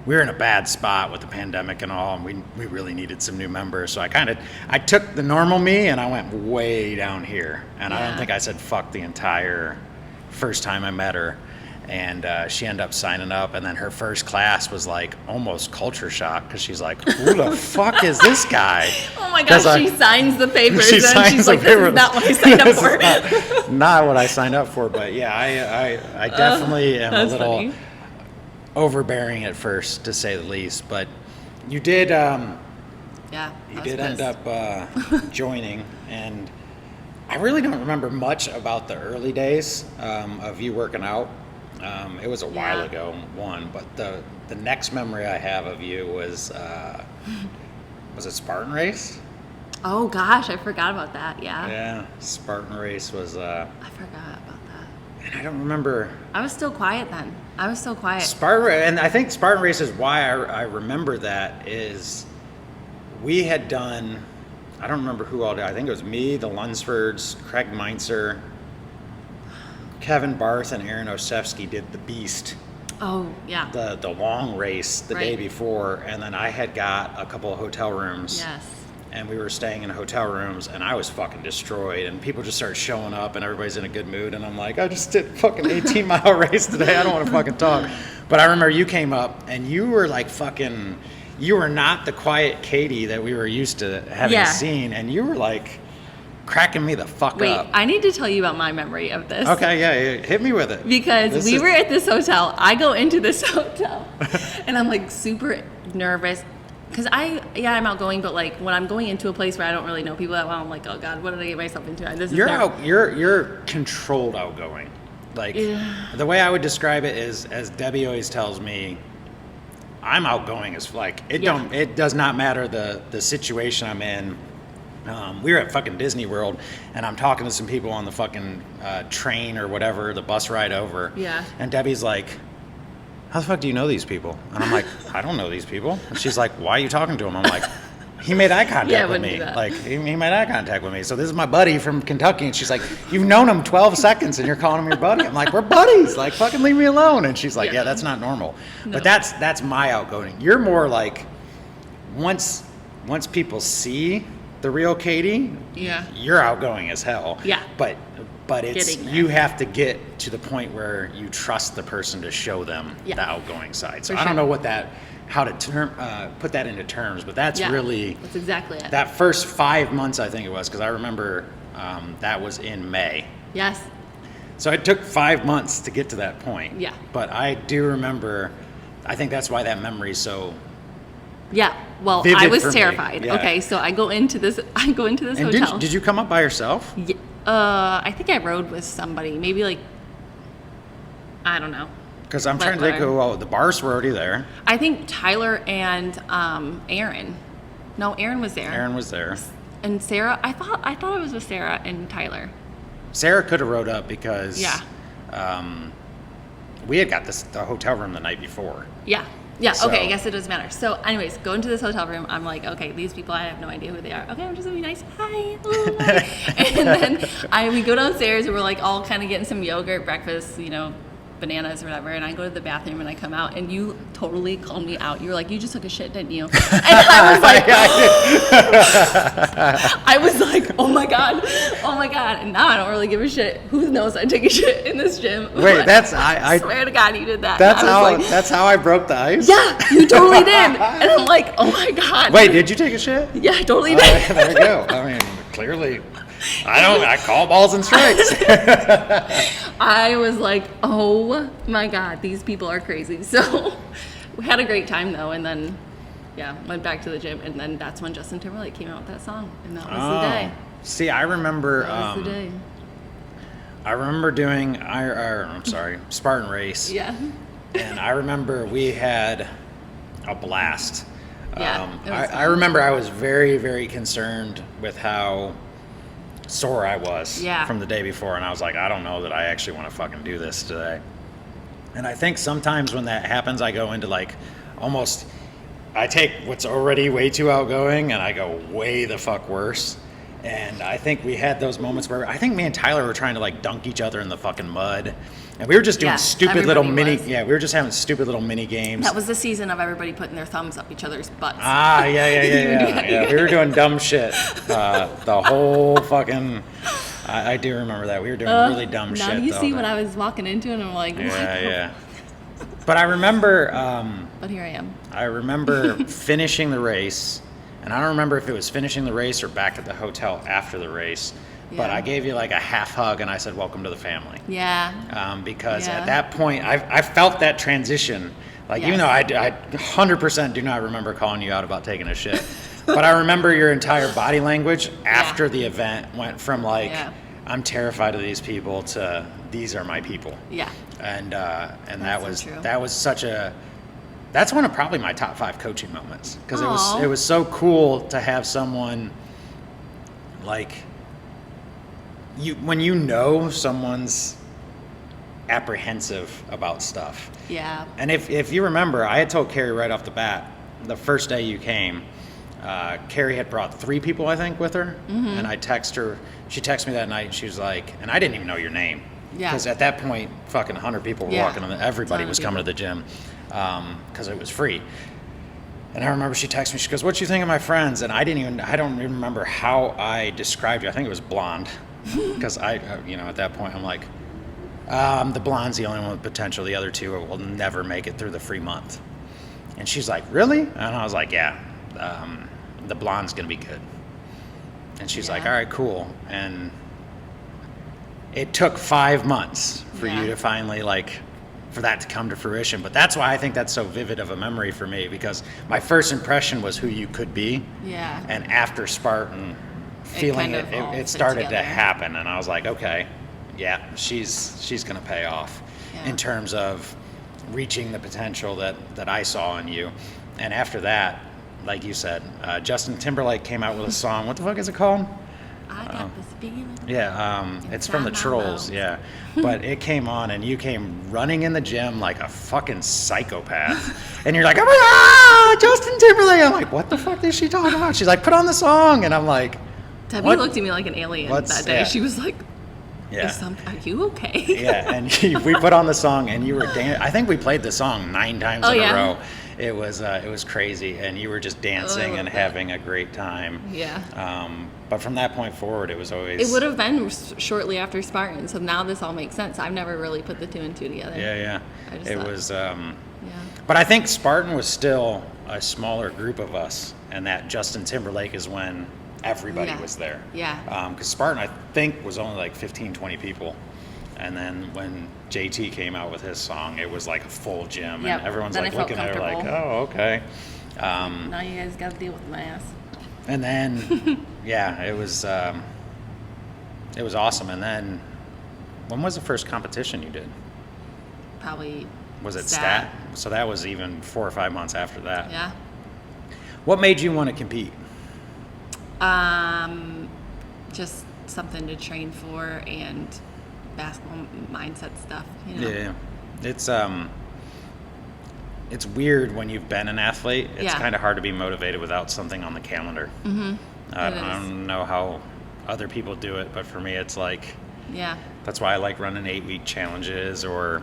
we were in a bad spot with the pandemic and all, and we really needed some new members. So I took the normal me and I went way down here. And I don't think I said fuck the entire first time I met her. And she ended up signing up, and then her first class was like almost culture shock because she's like, who the fuck is this guy? Oh my gosh, she signs the papers and she's like, this is not what I signed up for. Not what I signed up for, but yeah, I definitely am a little funny. Overbearing at first, to say the least. But you did end up joining, and I really don't remember much about the early days of you working out. It was a while ago, but the next memory I have of you was it Spartan Race? Oh gosh, I forgot about that. Yeah, Spartan Race was. I forgot about that. And I don't remember. I was still quiet then. And I think Spartan Race is why I remember that is we had done. I don't remember who all did. I think it was me, the Lunsfords, Craig Meinzer, Kevin Barth, and Aaron Osefsky did the Beast. Oh, yeah. the long race the day before, and then I had got a couple of hotel rooms. Yes. And we were staying in hotel rooms, and I was fucking destroyed. And people just started showing up, and everybody's in a good mood. And I'm like, I just did a fucking 18-mile race today. I don't want to fucking talk. But I remember you came up, and you were like fucking. You were not the quiet Katie that we were used to having seen, and you were like cracking me the fuck up. Wait, I need to tell you about my memory of this. Okay, yeah, hit me with it. Because we were at this hotel. I go into this hotel, and I'm like super nervous. Because I'm outgoing, but like when I'm going into a place where I don't really know people that well, I'm like, oh God, what did I get myself into? You're controlled outgoing. Like the way I would describe it is, as Debbie always tells me, I'm outgoing as like it does not matter the situation I'm in. We were at fucking Disney World, and I'm talking to some people on the fucking train or whatever, the bus ride over. Yeah. And Debbie's like, how the fuck do you know these people? And I'm like, I don't know these people. And she's like, why are you talking to him? I'm like, he made eye contact with me. Like, he made eye contact with me. So this is my buddy from Kentucky. And she's like, you've known him 12 seconds and you're calling him your buddy. I'm like, we're buddies. Like, fucking leave me alone. And she's like, yeah, that's not normal. No. But that's my outgoing. You're more like, once people see the real Katie, you're outgoing as hell. Yeah. But it's you have to get to the point where you trust the person to show them the outgoing side. So I don't know how to put that into terms, but that's that's exactly it. That first 5 months, I think it was, because I remember that was in May. Yes. So it took 5 months to get to that point. Yeah. But I do remember. I think that's why that memory is so. Yeah. Well, I was terrified. Yeah. Okay, so I go into this hotel. Did you come up by yourself? Yeah. I think I rode with somebody, maybe like, I don't know. Because I'm trying to think, the bars were already there. I think Tyler and Aaron. No, Aaron was there. Aaron was there. And Sarah, I thought it was with Sarah and Tyler. Sarah could have rode up because we had got the hotel room the night before. Yeah. Yeah, so. Okay, I guess it doesn't matter. So anyways, go into this hotel room. I'm like, okay, these people, I have no idea who they are. Okay, I'm just gonna be nice. Hi. Ooh, hi. And then we go downstairs and we're like all kind of getting some yogurt, breakfast, bananas or whatever. And I go to the bathroom and I come out and you totally called me out. You were like, you just took a shit, didn't you? And I was like, I was like, oh my God. And now I don't really give a shit. Who knows I take a shit in this gym. Wait, I swear to God you did that. That's how I broke the ice? Yeah, you totally did. And I'm like, oh my God. Wait, did you take a shit? Yeah, I totally did. There you go. I mean, clearly. I call balls and strikes. I was like, oh my God, these people are crazy. So we had a great time though, and then went back to the gym, and then that's when Justin Timberlake came out with that song, and that was the day. See, I remember that was the day. I remember doing Spartan Race. Yeah. And I remember we had a blast. Yeah. I remember I was very, very concerned with how sore I was from the day before, and I was like, I don't know that I actually want to fucking do this today. And I think sometimes when that happens, I go into like almost, I take what's already way too outgoing and I go way the fuck worse. And I think we had those moments where I think me and Tyler were trying to like dunk each other in the fucking mud. And we were just doing stupid little mini, we were just having stupid little mini games. That was the season of everybody putting their thumbs up each other's butts. Yeah. We were doing dumb shit. The whole fucking, I do remember that. We were doing really dumb shit. Now you see what I was walking into and I'm like, what? Yeah. But I remember. But here I am. I remember finishing the race, and I don't remember if it was finishing the race or back at the hotel after the race. But I gave you like a half hug and I said, welcome to the family. Yeah. Because at that point, I felt that transition. Like, even though I 100% do not remember calling you out about taking a shit. But I remember your entire body language after the event went from like, I'm terrified of these people to these are my people. Yeah. And that was such a, that's one of probably my top 5 coaching moments. Because it was so cool to have someone like, when you know someone's apprehensive about stuff. Yeah. And if you remember, I had told Carrie right off the bat, the first day you came, Carrie had brought 3 people, I think, with her. Mm-hmm. And I text her. She texted me that night, and she was like, and I didn't even know your name. Yeah. Because at that point, fucking 100 people were Yeah. walking, everybody Ton of was coming to the gym because it was free. And I remember she texted me, she goes, "What you think of my friends?" And I don't even remember how I described you. I think it was blonde. Because at that point, I'm like, the blonde's the only one with potential. The other two will never make it through the free month. And she's like, "Really?" And I was like, "Yeah, the blonde's going to be good." And she's like, "All right, cool." And it took 5 months for you to finally, for that to come to fruition. But that's why I think that's so vivid of a memory for me, because my first impression was who you could be. Yeah. And after Spartan, feeling it started to happen. And I was like, okay, yeah, she's going to pay off in terms of reaching the potential that I saw in you. And after that, like you said, Justin Timberlake came out with a song. What the fuck is it called? I got this feeling. Yeah, it's from the Trolls, yeah. But it came on, and you came running in the gym like a fucking psychopath. And you're like, "Oh my God, Justin Timberlake!" I'm like, "What the fuck is she talking about?" She's like, "Put on the song," and I'm like, Debbie looked at me like an alien that day. She was like, "Are you okay?" Yeah, and we put on the song, and you were I think we played the song 9 times in a row. It was crazy, and you were just dancing and having a great time. Yeah. But from that point forward, it was always... It would have been shortly after Spartan, so now this all makes sense. I've never really put the 2 and 2 together. Yeah. It was... Yeah. But I think Spartan was still a smaller group of us, and that Justin Timberlake is when everybody was there. Yeah. Because Spartan, I think, was only like 15, 20 people. And then when JT came out with his song, it was like a full gym, and everyone's like looking at her like, "Oh, okay." Now you guys got to deal with my ass. And then, it was awesome. And then, when was the first competition you did? Probably. Was it stat? So that was even 4 or 5 months after that. Yeah. What made you want to compete? Just something to train for and basketball mindset stuff. Yeah. It's weird when you've been an athlete. It's kind of hard to be motivated without something on the calendar. Mm-hmm. I don't know how other people do it, but for me, it's like, that's why I like running 8-week challenges, or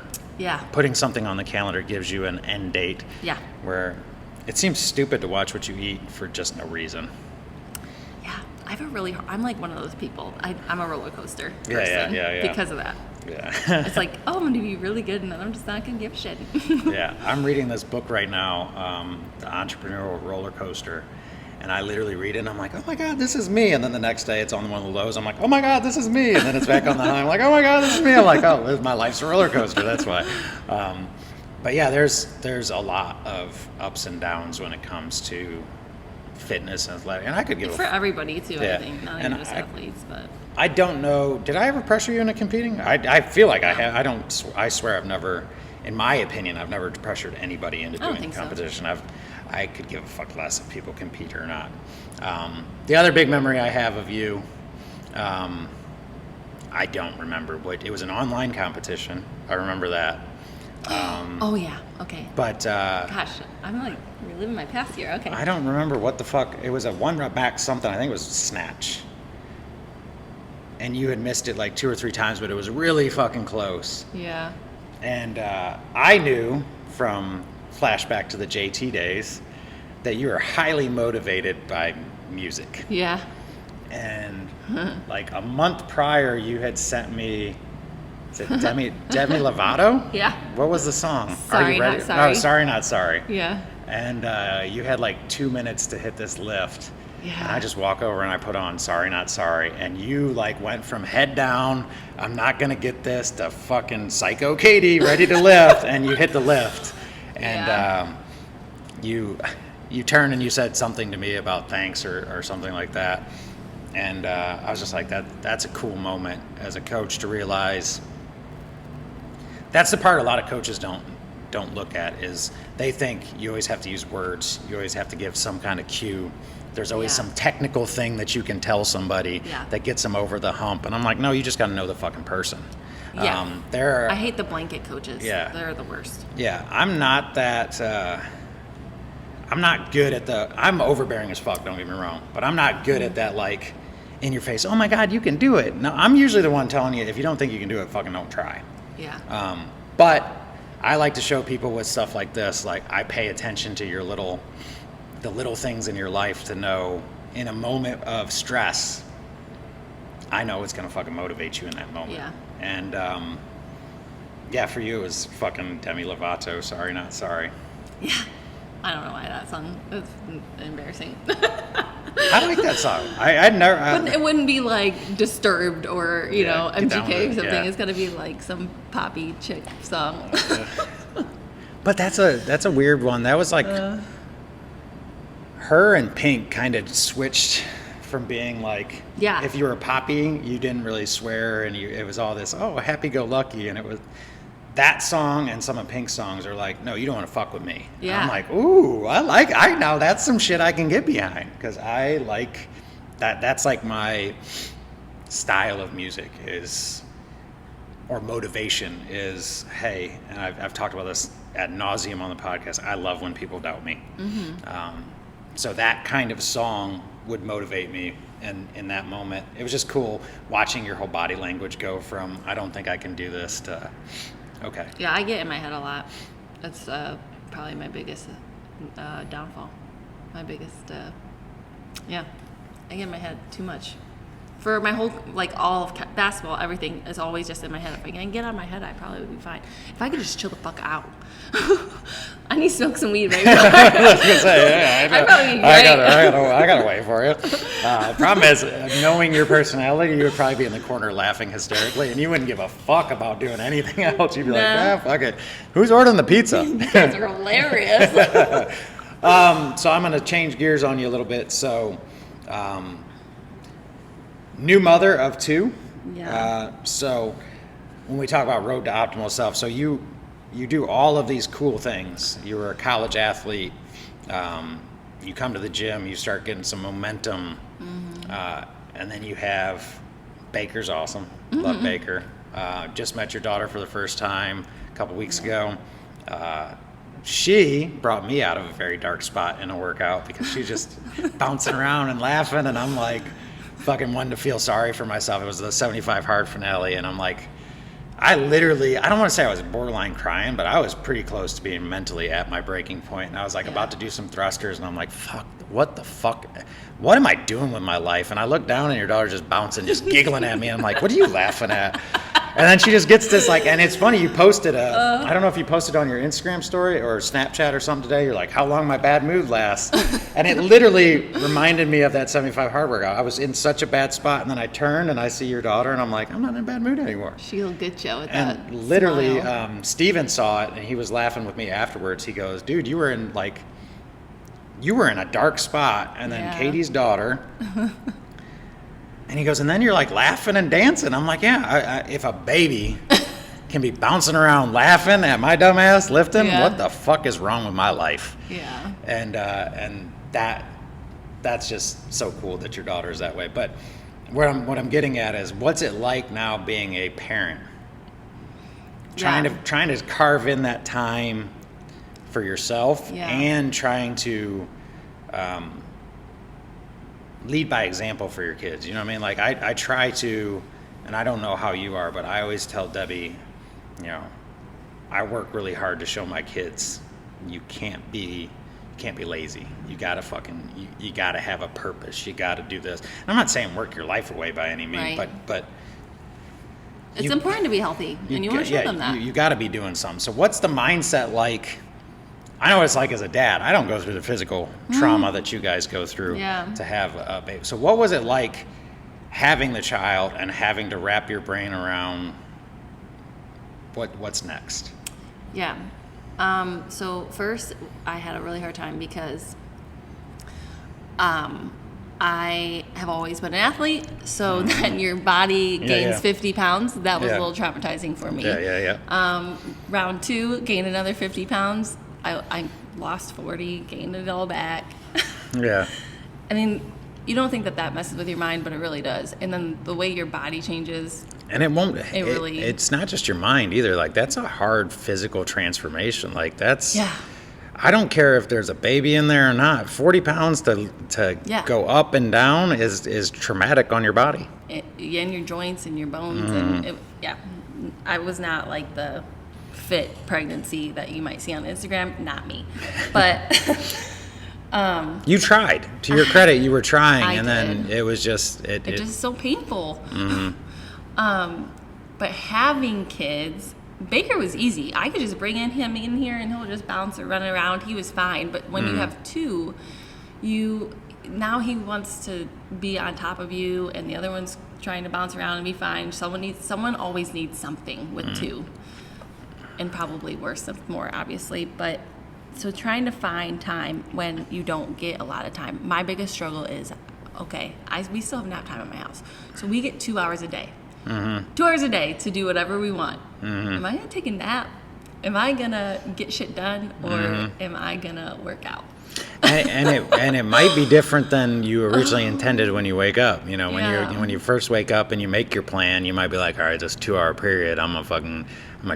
putting something on the calendar gives you an end date. Yeah. Where it seems stupid to watch what you eat for just no reason. Yeah, I'm like one of those people. I'm a roller coaster person because of that. Yeah. It's like, oh, I'm going to be really good, and then I'm just not going to give a shit. Yeah, I'm reading this book right now, The Entrepreneurial Roller Coaster, and I literally read it, and I'm like, "Oh my God, this is me." And then the next day it's on one of the lows. I'm like, "Oh my God, this is me." And then it's back on the high. I'm like, "Oh my God, this is me." I'm like, "Oh, my life's a roller coaster." That's why. But yeah, there's a lot of ups and downs when it comes to fitness and athletic. And I could give for everybody too, I think, not even just athletes, but. I don't know. Did I ever pressure you into competing? I feel like I have. I swear I've never, in my opinion, I've never pressured anybody into doing competition. So. I could give a fuck less if people compete or not. The other big memory I have of you, I don't remember what. It was an online competition. I remember that. Oh yeah. Okay. But gosh, I'm like reliving my past here. Okay. I don't remember what the fuck. It was a 1 rep back something. I think it was snatch. And you had missed it like 2 or 3 times, but it was really fucking close. Yeah. And I knew from flashback to the JT days that you were highly motivated by music. Yeah. And like a month prior, you had sent me, is it Demi Lovato? Yeah. What was the song? Sorry, Are you ready? Not Sorry. No, Sorry, Not Sorry. Yeah. And you had like 2 minutes to hit this lift. Yeah. And I just walk over and I put on Sorry Not Sorry, and you like went from head down, I'm not gonna get this, to fucking Psycho Katie ready to lift, and you hit the lift, and you turned and you said something to me about thanks or something like that, and I was just like, that's a cool moment as a coach to realize. That's the part a lot of coaches don't look at, is they think you always have to use words, you always have to give some kind of cue. There's always some technical thing that you can tell somebody that gets them over the hump. And I'm like, no, you just got to know the fucking person. Yeah. I hate the blanket coaches. Yeah. They're the worst. Yeah. I'm not that, I'm not good at I'm overbearing as fuck, don't get me wrong. But I'm not good at that, like, in your face, oh my God, you can do it. No, I'm usually the one telling you, if you don't think you can do it, fucking don't try. Yeah. But I like to show people with stuff like this, like I pay attention to the little things in your life to know in a moment of stress, I know it's going to fucking motivate you in that moment. Yeah. And yeah, for you it was fucking Demi Lovato, Sorry Not Sorry. Yeah. I don't know why that song is embarrassing. I like that song. I'd never. It wouldn't be like Disturbed or, you know, Get Down MGK with or It, something. yeah. It's got to be like some poppy chick song. But that's a weird one. That was like her and Pink kind of switched from being like, Yeah. if you were poppy, you didn't really swear, and it was all this, oh, happy-go-lucky, and it was that song and some of Pink's songs are like, no, you don't want to fuck with me. Yeah. And I'm like, ooh, now that's some shit I can get behind, because I like that. That's like my style of music is, or motivation is, hey, and I've talked about this ad nauseum on the podcast, I love when people doubt me. Mm-hmm. So that kind of song would motivate me, and in that moment, it was just cool watching your whole body language go from, I don't think I can do this, to, okay. Yeah, I get in my head a lot. That's probably my biggest downfall. My biggest, yeah. I get in my head too much. For my whole, like all of basketball, everything is always just in my head. If I can get out of my head, I probably would be fine. If I could just chill the fuck out. I need to smoke some weed right now. I was gonna say, yeah, I'd probably be great. I gotta wait for you. The problem is, knowing your personality, you would probably be in the corner laughing hysterically, and you wouldn't give a fuck about doing anything else. You'd be like, No. fuck it. Who's ordering the pizza? You guys are hilarious. So I'm gonna change gears on you a little bit. So, new mother of 2. Yeah. So when we talk about road to optimal self, so you do all of these cool things. You were a college athlete. You come to the gym, you start getting some momentum. Mm-hmm. And then you have Baker's awesome. Mm-hmm. Love Baker. Just met your daughter for the first time a couple weeks ago. She brought me out of a very dark spot in a workout because she's just bouncing around and laughing, and I'm like fucking wanting to feel sorry for myself. It was the 75 hard finale, and I'm like, I don't want to say I was borderline crying, but I was pretty close to being mentally at my breaking point. And I was like about to do some thrusters, and I'm like, fuck, what the fuck? What am I doing with my life? And I look down, and your daughter's just bouncing, just giggling at me. And I'm like, what are you laughing at? And then she just gets this like, and it's funny, you posted I don't know if you posted on your Instagram story or Snapchat or something today. You're like, how long my bad mood lasts. And it literally reminded me of that 75 hard workout. I was in such a bad spot, and then I turned and I see your daughter, and I'm like, I'm not in a bad mood anymore. She'll get you with that. And literally, smile. Steven saw it, and he was laughing with me afterwards. He goes, dude, you were in a dark spot, and then Yeah. Katie's daughter. And he goes, and then you're like laughing and dancing. I'm like, yeah, if a baby can be bouncing around laughing at my dumb ass lifting, Yeah. what the fuck is wrong with my life? Yeah. And that's just so cool that your daughter's that way. But what I'm getting at is, what's it like now being a parent? Trying to carve in that time for yourself, Yeah. and trying to lead by example for your kids. You know what I mean? Like I try to, and I don't know how you are, but I always tell Debbie, you know, I work really hard to show my kids you can't be lazy. You gotta you gotta have a purpose. You gotta do this. And I'm not saying work your life away by any means, Right. but It's important to be healthy, and you want to show them that. You gotta be doing something. So what's the mindset like? I know what it's like as a dad. I don't go through the physical trauma that you guys go through to have a baby. So what was it like having the child and having to wrap your brain around what's next? Yeah. So first, I had a really hard time because I have always been an athlete, so that your body gains 50 pounds, that was a little traumatizing for me. Yeah. Round 2, gained another 50 pounds. I lost 40, gained it all back. Yeah. I mean, you don't think that messes with your mind, but it really does. And then the way your body changes. And it won't. It's not just your mind either. Like, that's a hard physical transformation. Like, that's. Yeah. I don't care if there's a baby in there or not. 40 pounds to Yeah. go up and down is traumatic on your body. And your joints and your bones. And I was not like the fit pregnancy that you might see on Instagram. Not me. But You tried. To your credit, you were trying, I and then did. it was just it's just so painful. But having kids, Baker was easy. I could just bring him in here and he'll just bounce or run around. He was fine. But when you have two, now he wants to be on top of you, and the other one's trying to bounce around and be fine. Someone always needs something with two, and probably worse, more obviously. But so trying to find time when you don't get a lot of time. My biggest struggle is, okay, we still have nap time at my house, so we get 2 hours a day. 2 hours a day to do whatever we want. Am I gonna take a nap? Am I gonna get shit done, or am I gonna work out? and it might be different than you originally intended when you wake up. You know, Yeah. when you first wake up and you make your plan, you might be like, all right, this 2 hour period, I'm gonna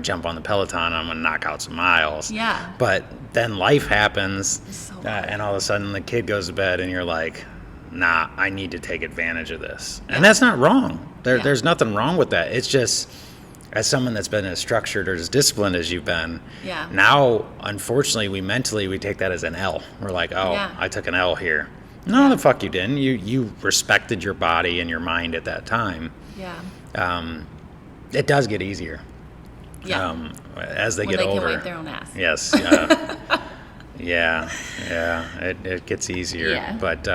jump on the Peloton, I'm gonna knock out some miles. Yeah. But then life happens, So hard. and all of a sudden the kid goes to bed, and you're like, nah, I need to take advantage of this. And that's not wrong. There's nothing wrong with that. It's just, as someone that's been as structured or as disciplined as you've been, Yeah. now, unfortunately, we take that as an L. We're like, oh, Yeah. I took an L here. No, the fuck you didn't. You respected your body and your mind at that time. Yeah. It does get easier. Yeah. As they when get they older. can wipe their own ass. Yes. Yeah. It gets easier. Yeah. But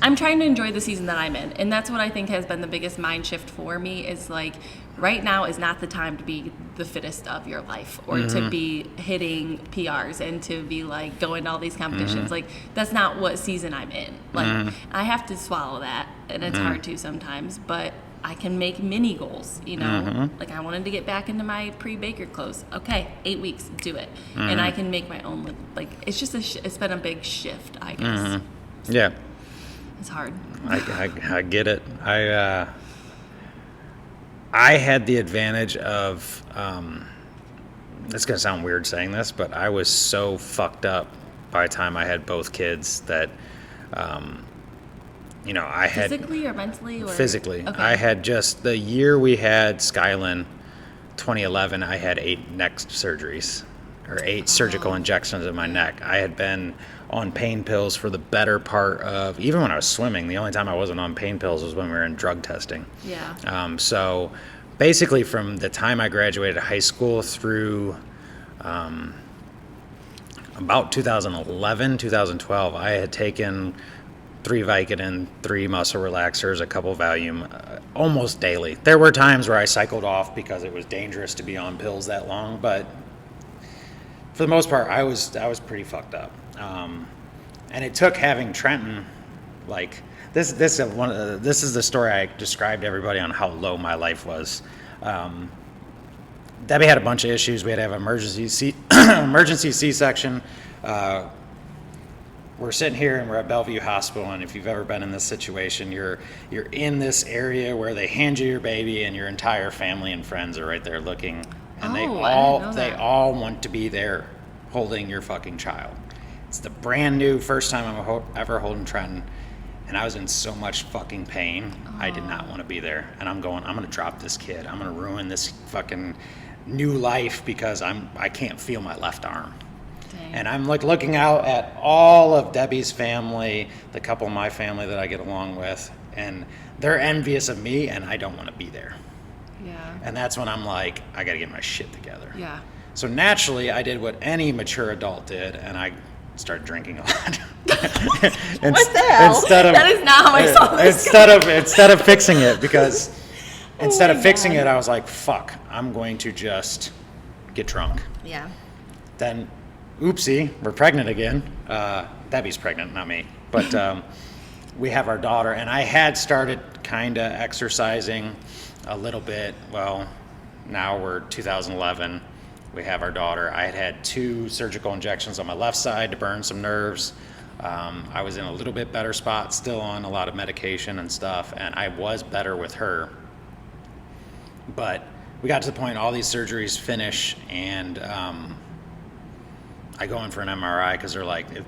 I'm trying to enjoy the season that I'm in, and that's what I think has been the biggest mind shift for me, is like, right now is not the time to be the fittest of your life, or to be hitting PRs and to be like going to all these competitions. Like, that's not what season I'm in. Like, I have to swallow that, and it's hard to sometimes, but I can make mini goals, you know? Like, I wanted to get back into my pre-Baker clothes. Okay, 8 weeks, do it. And I can make my own, like, it's just it's been a big shift, I guess. yeah, It's hard. I get it. I had the advantage of, it's going to sound weird saying this, but I was so fucked up by the time I had both kids that, I had... Physically or mentally? Or? Physically. Okay. I had just, the year we had Skylin, 2011, I had 8 neck surgeries, or 8 surgical injections in my neck. I had been on pain pills for the better part of, even when I was swimming, the only time I wasn't on pain pills was when we were in drug testing. Yeah. So basically from the time I graduated high school through about 2011, 2012, I had taken 3 Vicodin, 3 muscle relaxers, a couple Valium, almost daily. There were times where I cycled off because it was dangerous to be on pills that long, but for the most part, I was pretty fucked up. And it took having Trenton, like, this is the story I described to everybody on how low my life was. Debbie had a bunch of issues. We had to have emergency C-section. We're sitting here and we're at Bellevue Hospital, and if you've ever been in this situation, you're in this area where they hand you your baby and your entire family and friends are right there looking, and I didn't know they that. all want to be there holding your fucking child. It's the brand new first time I'm ever holding Trenton, and I was in so much fucking pain. I did not want to be there, and I'm going to drop this kid. I'm going to ruin this fucking new life because I can't feel my left arm. Dang. And I'm like looking out at all of Debbie's family, the couple of my family that I get along with, and they're envious of me, and I don't want to be there. Yeah. And that's when I'm like, I got to get my shit together. Yeah. So naturally, I did what any mature adult did, and I started drinking a lot. What the hell? That is not how I saw this. Instead of fixing it, because instead my of fixing God. it, I was like, fuck, I'm going to just get drunk. Yeah. Then, oopsie, we're pregnant again. Debbie's pregnant, not me. But we have our daughter, and I had started kind of exercising a little bit. Well, now we're 2011. We have our daughter. I had 2 surgical injections on my left side to burn some nerves. I was in a little bit better spot, still on a lot of medication and stuff, and I was better with her. But we got to the point all these surgeries finish, and I go in for an MRI because they're like, if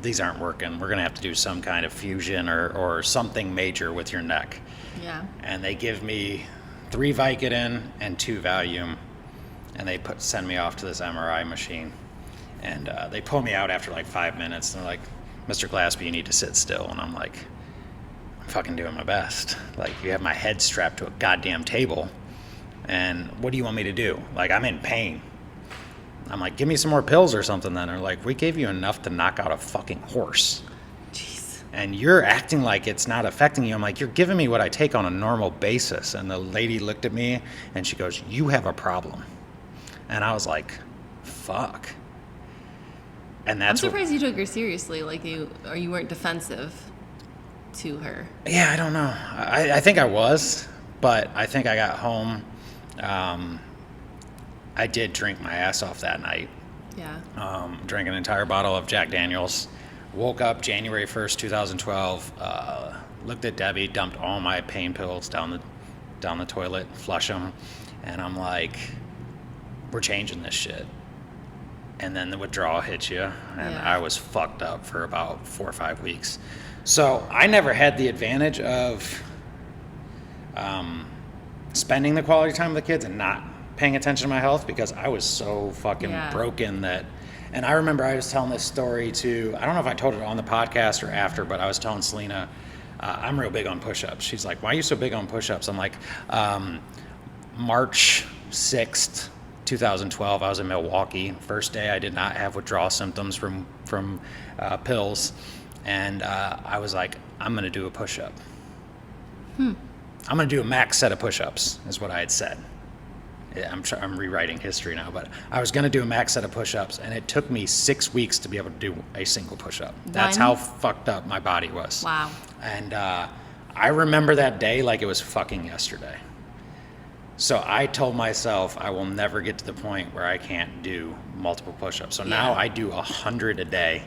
these aren't working, we're going to have to do some kind of fusion or something major with your neck. Yeah. And they give me 3 Vicodin and 2 Valium, and they send me off to this MRI machine. And they pull me out after like 5 minutes, and they're like, Mr. Glaspie, you need to sit still. And I'm like, I'm fucking doing my best. Like, you have my head strapped to a goddamn table, and what do you want me to do? Like, I'm in pain. I'm like, give me some more pills or something then. They're like, we gave you enough to knock out a fucking horse. Jeez. And you're acting like it's not affecting you. I'm like, you're giving me what I take on a normal basis. And the lady looked at me and she goes, you have a problem. And I was like, fuck. And I'm that's surprised you took her seriously, like you weren't defensive to her. Yeah, I don't know. I think I was, but I think I got home. I did drink my ass off that night. Yeah. Drank an entire bottle of Jack Daniels. Woke up January 1st, 2012. Looked at Debbie, dumped all my pain pills down the toilet, flush them, and I'm like, we're changing this shit. And then the withdrawal hits you, and Yeah. I was fucked up for about 4 or 5 weeks. So I never had the advantage of spending the quality time with the kids and not paying attention to my health because I was so fucking broken that. And I remember I was telling this story to, I don't know if I told it on the podcast or after, but I was telling Selena, I'm real big on push-ups. She's like, why are you so big on push-ups? I'm like, March 6th, 2012, I was in Milwaukee. First day I did not have withdrawal symptoms from pills. And I was like, I'm going to do a push-up. I'm going to do a max set of push-ups, is what I had said. Yeah, I'm rewriting history now, but I was going to do a max set of push-ups, and it took me 6 weeks to be able to do a single push-up. That's how fucked up my body was. Wow. And I remember that day like it was fucking yesterday. So I told myself I will never get to the point where I can't do multiple push-ups. So now I do 100 a day,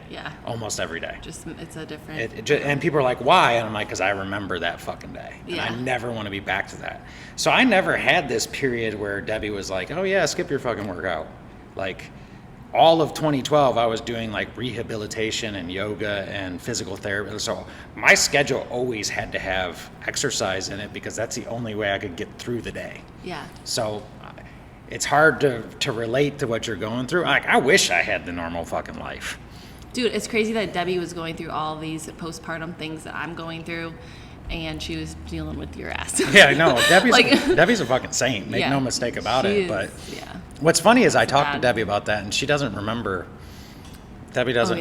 almost every day. Just it's a different. And people are like, why? And I'm like, because I remember that fucking day. And I never want to be back to that. So I never had this period where Debbie was like, oh yeah, skip your fucking workout. Like all of 2012, I was doing like rehabilitation and yoga and physical therapy. So my schedule always had to have exercise in it because that's the only way I could get through the day. Yeah. So it's hard to relate to what you're going through. Like, I wish I had the normal fucking life. Dude, it's crazy that Debbie was going through all these postpartum things that I'm going through, and she was dealing with your ass. Yeah, I know. Debbie's a fucking saint. Make no mistake about it. But what's funny is I talked to Debbie about that, and she doesn't remember. Debbie doesn't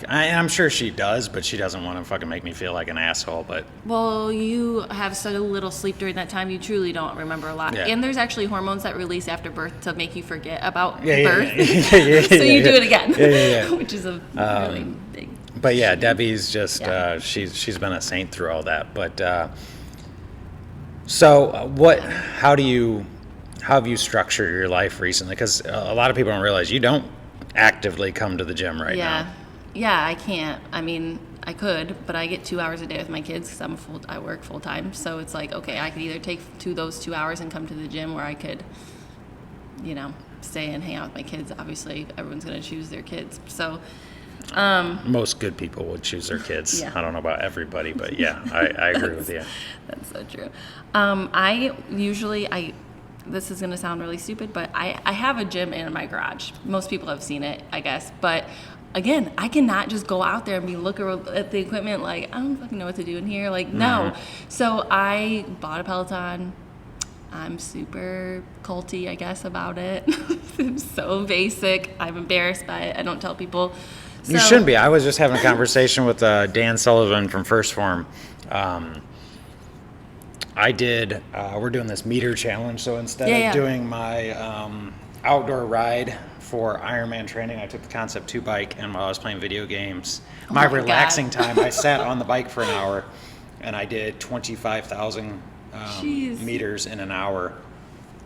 I'm sure she does, but she doesn't want to fucking make me feel like an asshole. But well, you have so little sleep during that time, you truly don't remember a lot. Yeah. And there's actually hormones that release after birth to make you forget about birth. So you do it again, which is a really big. But yeah, Debbie's just she's been a saint through all that. But how have you structured your life recently? Because a lot of people don't realize you don't actively come to the gym right now. Yeah, I can't. I mean, I could, but I get 2 hours a day with my kids because I work full time. So it's like, okay, I could either take those 2 hours and come to the gym, or I could, stay and hang out with my kids. Obviously, everyone's going to choose their kids. So most good people would choose their kids. I don't know about everybody, but yeah, I agree with you. That's so true. This is going to sound really stupid, but I have a gym in my garage. Most people have seen it, I guess. But again, I cannot just go out there and be looking at the equipment like, I don't fucking know what to do in here. Like, no. So I bought a Peloton. I'm super culty, I guess, about it. I'm so basic. I'm embarrassed by it. I don't tell people. So, you shouldn't be. I was just having a conversation with Dan Sullivan from First Form. We're doing this meter challenge, so instead of doing my outdoor ride for Ironman training, I took the Concept 2 bike, and while I was playing video games, my relaxing time, I sat on the bike for an hour, and I did 25,000 meters in an hour.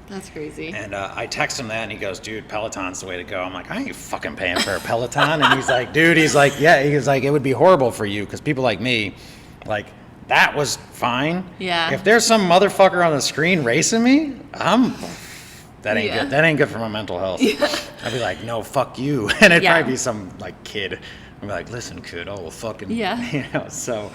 That's crazy. And I text him that, and he goes, dude, Peloton's the way to go. I'm like, I ain't fucking paying for a Peloton. And he's like, dude, it would be horrible for you, because people like me, like, that was fine. Yeah. If there's some motherfucker on the screen racing me, I'm That ain't Yeah. good. That ain't good for my mental health. I'd be like, no, fuck you. And it'd Yeah. probably be some like kid. I'd be like, listen, kid, oh, well, fucking, Yeah. so,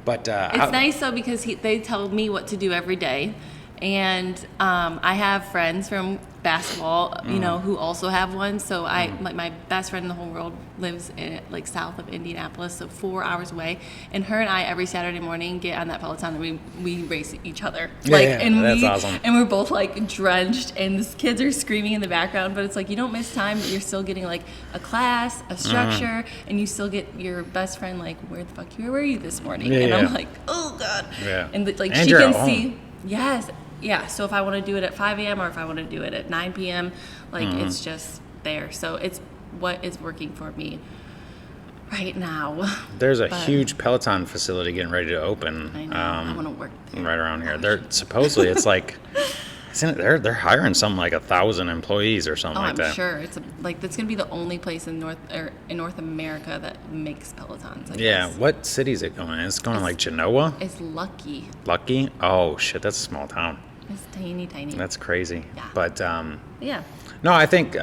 but, It's nice though because they tell me what to do every day, and I have friends from basketball, who also have one. So my best friend in the whole world lives in like south of Indianapolis, so 4 hours away. And her and I every Saturday morning get on that Peloton and we race each other. That's awesome. And we're both like drenched, and the kids are screaming in the background. But it's like you don't miss time, but you're still getting like a class, a structure, and you still get your best friend like, where the fuck were you this morning? I'm like, oh god. Yeah. And And she you're can at see. home. Yes. Yeah. So if I want to do it at 5 a.m. or if I want to do it at 9 p.m., like it's just there. So it's what is working for me right now. There's a huge Peloton facility getting ready to open. I know. I want to work there. Right around here. They're supposedly it's like, they're hiring something like 1,000 employees or something like I'm that. sure it's that's gonna be the only place in North America that makes Pelotons. I Yeah. guess. What city is it going? It's going to like Genoa? It's Lucky. Lucky? Oh shit, that's a small town. It's tiny. That's crazy. Yeah. But Yeah. no, I think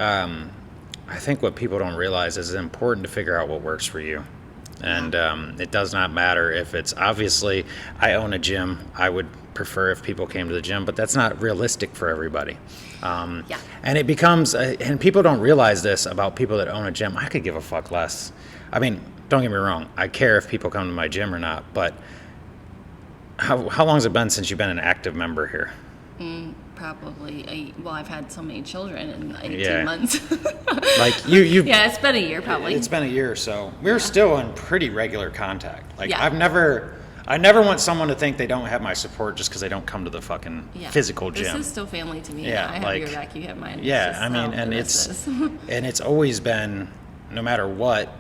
what people don't realize is it's important to figure out what works for you. And it does not matter if it's obviously I own a gym. I would prefer if people came to the gym, but that's not realistic for everybody. Yeah. And it becomes, and people don't realize this about people that own a gym. I could give a fuck less. I mean, don't get me wrong. I care if people come to my gym or not, but how long has it been since you've been an active member here? Probably. I've had so many children in 18 Yeah. months. Like you Yeah, it's been a year probably. It's been a year or so. We're still in pretty regular contact. Like Yeah. I never want someone to think they don't have my support just because they don't come to the fucking physical gym. This is still family to me. Yeah, I have like- your back, you have mine. It's Yeah, just I mean, how and the it's rest is. and it's always been, no matter what,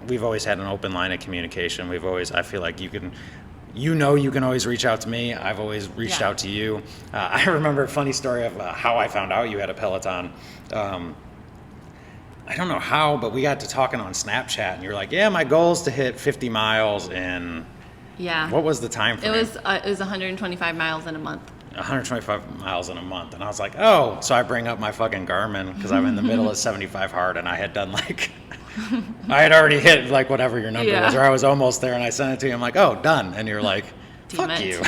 we've always had an open line of communication. I feel like you can always reach out to me. I've always reached Yeah. out to you. I remember a funny story of how I found out you had a Peloton. I don't know how, but we got to talking on Snapchat, and you're like, "Yeah, my goal is to hit 50 miles in." Yeah. What was the time frame? It was 125 miles in a month. 125 miles in a month, and I was like, "Oh!" So I bring up my fucking Garmin because I'm in the middle of 75 hard, and I had done like, I had already hit like whatever your number was, or I was almost there, and I sent it to you. I'm like, "Oh, done," and you're like, Damn "Fuck it. you!"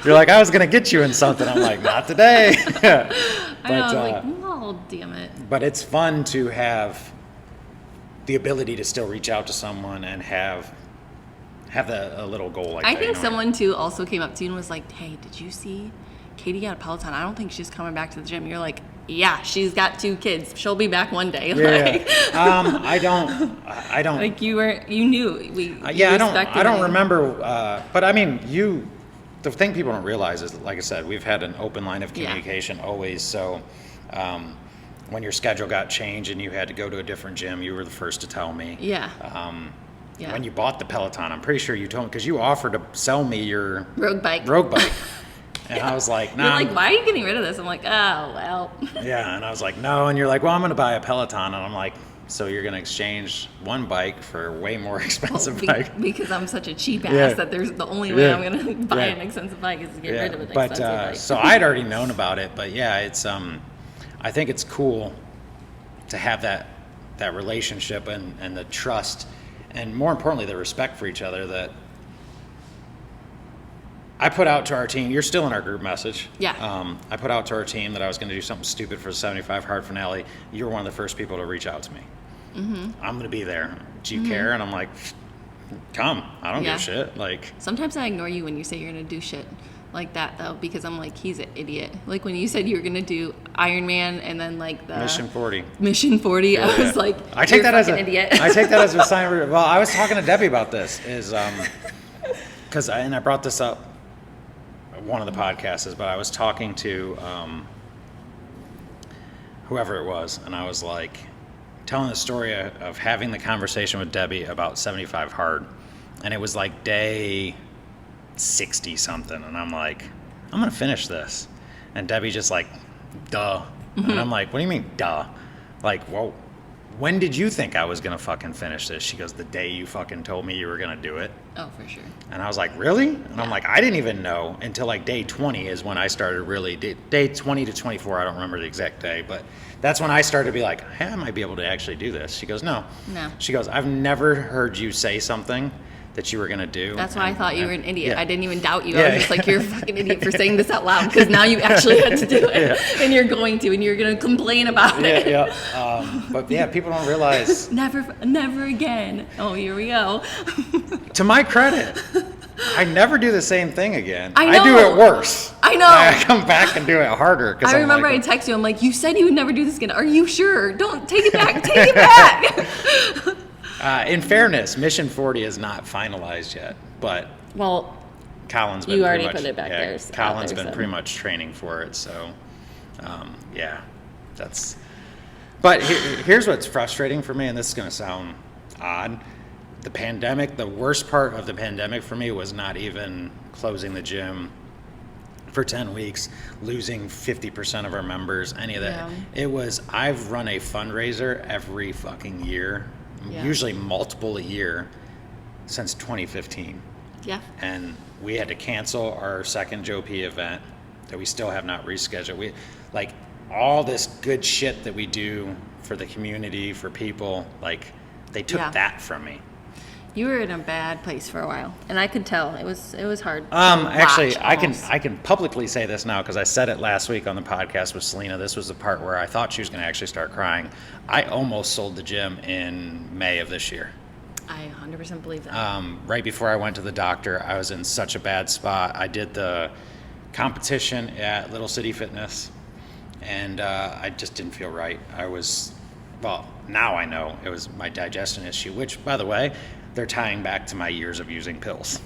you're like, "I was gonna get you in something." I'm like, "Not today." I know. I was like, oh, damn it. But it's fun to have the ability to still reach out to someone and have a little goal like that. I think you know? someone too also came up to you and was like, "Hey, did you see Katie got a Peloton? I don't think she's coming back to the gym." You're like, "Yeah, she's got 2 kids. She'll be back one day." Yeah. Like, I don't. like you knew. I you don't respected it. remember. But I mean, the thing people don't realize is, like I said, we've had an open line of communication always. So, when your schedule got changed and you had to go to a different gym, you were the first to tell me. Yeah. Yeah. When you bought the Peloton, I'm pretty sure you told me, because you offered to sell me your Rogue bike. And I was like, nah. You're like, why are you getting rid of this? I'm like, oh, well. Yeah, and I was like, no. And you're like, well, I'm going to buy a Peloton. And I'm like, so you're going to exchange one bike for a way more expensive bike? Because I'm such a cheap ass Yeah. that there's the only way Yeah. I'm going to buy Yeah. an expensive bike is to get Yeah, rid of an but expensive bike. so I'd already known about it. But yeah, it's I think it's cool to have that relationship and the trust, and more importantly, the respect for each other that I put out to our team. You're still in our group message. Yeah. I put out to our team that I was going to do something stupid for the 75 hard finale. You were one of the first people to reach out to me. Mm-hmm. I'm going to be there. Do you care? And I'm like, come. I don't give a shit. Like, Sometimes I ignore you when you say you're going to do shit like that, though, because I'm like, he's an idiot. Like when you said you were going to do Iron Man and then like the Mission 40. Mission 40, I was like, I take that as an idiot. I take that as a sign. Well, I was talking to Debbie about this, because I brought this up one of the podcasts, but I was talking to whoever it was, and I was like telling the story of having the conversation with Debbie about 75 hard, and it was like day 60 something, and I'm like, I'm gonna finish this, and Debbie just like, duh. And I'm like, what do you mean duh? Like, well, when did you think I was going to fucking finish this? She goes, the day you fucking told me you were going to do it. Oh, for sure. And I was like, really? And I'm like, I didn't even know until like day 20 is when I started really, day 20 to 24, I don't remember the exact day, but that's when I started to be like, hey, I might be able to actually do this. She goes, no. She goes, I've never heard you say something that you were going to do. That's why I thought you were an idiot. Yeah. I didn't even doubt you. I was just like, you're a fucking idiot for saying this out loud, because now you actually had to do it. And you're going to, and you're going to complain about it. But yeah, people don't realize. Never again. Oh, here we go. To my credit, I never do the same thing again. I know. I do it worse. I know. I come back and do it harder. I remember I text you. I'm like, you said you would never do this again. Are you sure? Don't take it back. Take it back. In fairness, Mission 40 is not finalized yet, but Colin's been you already put it back there. Colin's been pretty much training for it, so that's. But here's what's frustrating for me, and this is going to sound odd. The pandemic, the worst part of the pandemic for me was not even closing the gym for 10 weeks, losing 50% of our members, any of that. It was, I've run a fundraiser every fucking year, usually multiple a year, since 2015. Yeah. And we had to cancel our second Joe P event that we still have not rescheduled. We, like, all this good shit that we do for the community, for people, like, they took that from me. You were in a bad place for a while, and I could tell it was hard. Actually, I can publicly say this now because I said it last week on the podcast with Selena. This was the part where I thought she was going to actually start crying. I almost sold the gym in May of this year. I 100% believe that. Right before I went to the doctor, I was in such a bad spot. I did the competition at Little City Fitness, and I just didn't feel right. Now I know it was my digestion issue, which, by the way, they're tying back to my years of using pills.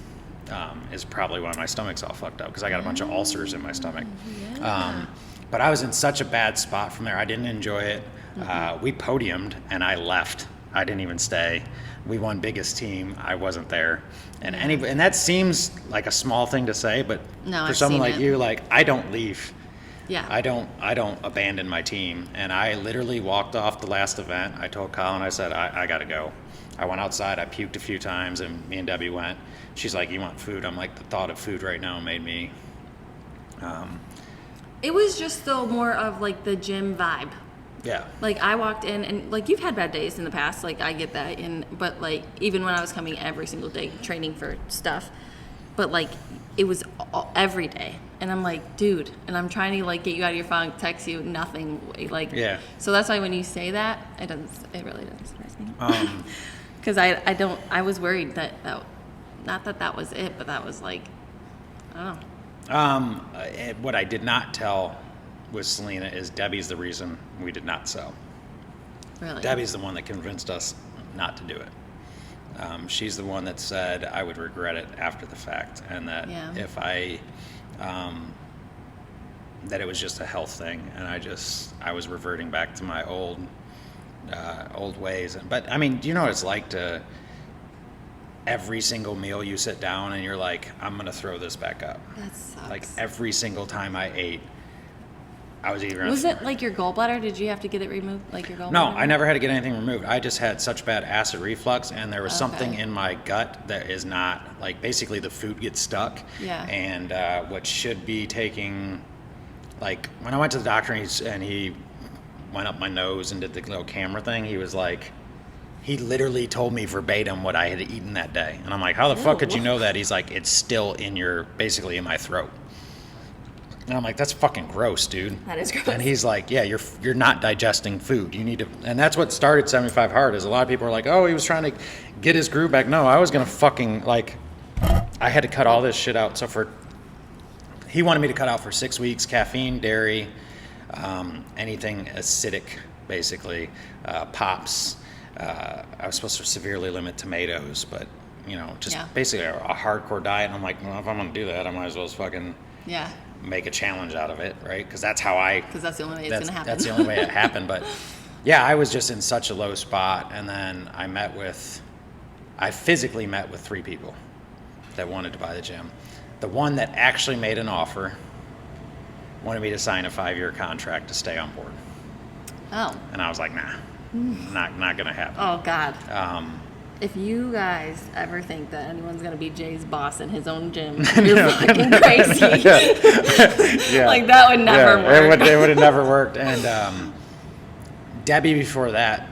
Is probably why my stomach's all fucked up, because I got a bunch of ulcers in my stomach. But I was in such a bad spot from there. I didn't enjoy it. We podiumed, and I left. I didn't even stay. We won biggest team. I wasn't there. And and that seems like a small thing to say, but for someone like you, like, I don't leave. Yeah. I don't abandon my team. And I literally walked off the last event. I told Colin, I said, I got to go. I went outside, I puked a few times, and me and Debbie went. She's like, you want food? I'm like, the thought of food right now made me... It was just, though, more of, like, the gym vibe. Yeah. Like, I walked in, and, like, you've had bad days in the past. Like, I get that. But, like, even when I was coming every single day training for stuff, but, like, it was every day. And I'm like, dude, and I'm trying to, like, get you out of your funk, text you, nothing. Like, so that's why when you say that, it really doesn't surprise me. Because I was worried that not that was it, but that was like, I don't know. What I did not tell with Selena is Debbie's the reason we did not sell. Really? Debbie's the one that convinced us not to do it. She's the one that said I would regret it after the fact, and that if I, that it was just a health thing, and I was reverting back to my old ways. But I mean, do you know what it's like to every single meal you sit down and you're like, I'm gonna throw this back up. That sucks. Like every single time I ate, I was either. Was it like your gallbladder? Did you have to get it removed? Like your gallbladder? No, I never had to get anything removed. I just had such bad acid reflux, and there was something in my gut that is not, like, basically the food gets stuck. Yeah. And what should be taking, like, when I went to the doctor and he went up my nose and did the little camera thing, he was like, he literally told me verbatim what I had eaten that day. And I'm like, how the fuck could you know that? He's like, it's still basically in my throat. And I'm like, that's fucking gross, dude. That is gross. And he's like, yeah, you're not digesting food. You need to, and that's what started 75 Hard, is a lot of people are like, oh, he was trying to get his groove back. No, I was gonna fucking, like, I had to cut all this shit out. So he wanted me to cut out for 6 weeks, caffeine, dairy, anything acidic, basically, pops. I was supposed to severely limit tomatoes, but, you know, just basically a hardcore diet. And I'm like, well, if I'm gonna do that, I might as well just fucking make a challenge out of it, right? Because that's how because that's the only way it's gonna happen. That's the only way it happened. But yeah, I was just in such a low spot, and then I physically met with 3 people that wanted to buy the gym. The one that actually made an offer wanted me to sign a 5-year contract to stay on board. Oh. And I was like, nah. Not gonna happen. Oh God. If you guys ever think that anyone's gonna be Jay's boss in his own gym, you're fucking crazy. Yeah. Like that would never work. It would have never worked. And Debbie, before that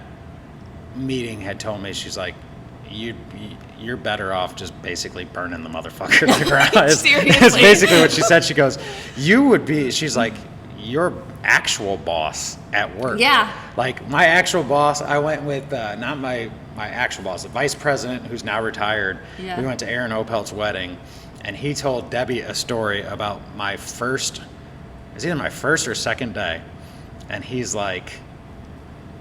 meeting, had told me, she's like, you're better off just basically burning the motherfucker to the ground. Seriously. It's basically what she said. She goes, she's like, your actual boss at work. Yeah. Like my actual boss, I went with, not my actual boss, the vice president who's now retired. Yeah. We went to Aaron Opelt's wedding, and he told Debbie a story about it was either my first or second day. And he's like,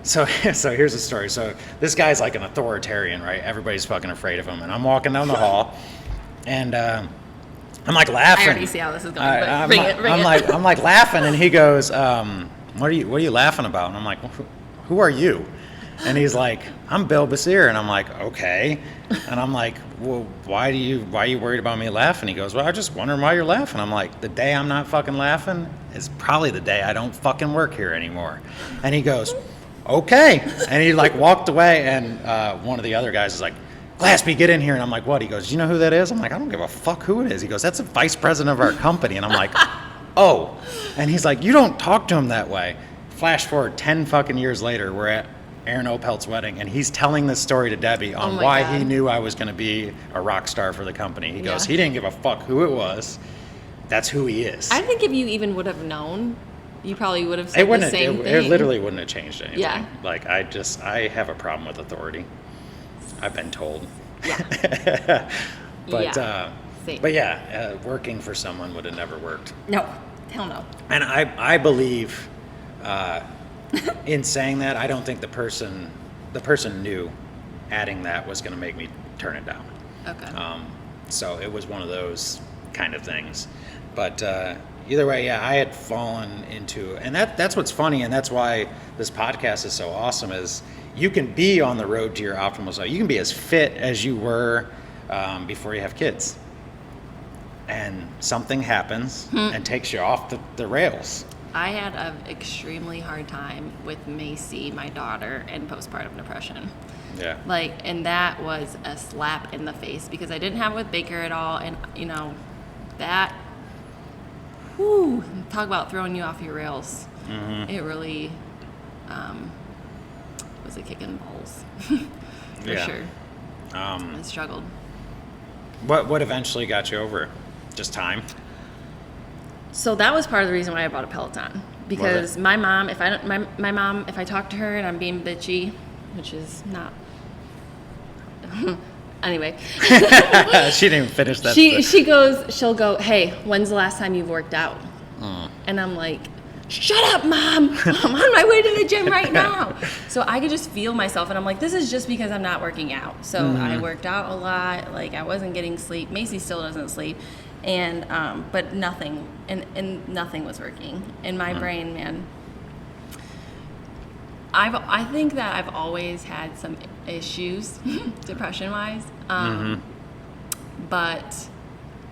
so here's the story. So this guy's like an authoritarian, right? Everybody's fucking afraid of him. And I'm walking down the hall, and I'm like laughing. I already see how this is going. But I'm like laughing, and he goes, "What are you laughing about?" And I'm like, "Who are you?" And he's like, "I'm Bill Basir." And I'm like, "Okay." And I'm like, "Well, why are you worried about me laughing?" He goes, "Well, I just wondering why you're laughing." I'm like, "The day I'm not fucking laughing is probably the day I don't fucking work here anymore." And he goes, "Okay." And he like walked away, and one of the other guys is like, "Glassby, get in here." And I'm like, "What?" He goes, "You know who that is?" I'm like, "I don't give a fuck who it is." He goes, "That's the vice president of our company." And I'm like, "Oh." And he's like, "You don't talk to him that way." Flash forward 10 fucking years later, we're at Aaron Opelt's wedding, and he's telling this story to Debbie on why he knew I was going to be a rock star for the company. He goes, he didn't give a fuck who it was. That's who he is. I think if you even would have known, you probably would have said the same thing. It literally wouldn't have changed anything. Yeah. Like, I have a problem with authority. I've been told. Yeah. But yeah, working for someone would have never worked. No, hell no. And I believe, in saying that, I don't think the person knew adding that was going to make me turn it down. Okay. So it was one of those kind of things. But either way, yeah, I had fallen into, and that's what's funny, and that's why this podcast is so awesome, is you can be on the road to your optimal self. You can be as fit as you were before you have kids. And something happens and takes you off the rails. I had an extremely hard time with Macy, my daughter, and postpartum depression. Yeah. Like, and that was a slap in the face because I didn't have it with Baker at all. And, you know, that, talk about throwing you off your rails. Mm-hmm. It really was a kick in the balls. For sure. I struggled. What eventually got you over it? Just time? So that was part of the reason why I bought a Peloton, because my mom, if I talk to her and I'm being bitchy, which is not, anyway. She didn't even finish that. She'll go, "Hey, when's the last time you've worked out?" And I'm like, "Shut up, Mom! I'm on my way to the gym right now." So I could just feel myself, and I'm like, this is just because I'm not working out. So I worked out a lot. Like, I wasn't getting sleep. Macy still doesn't sleep. And but nothing, and nothing was working in my brain, man. I think that I've always had some issues, depression-wise, but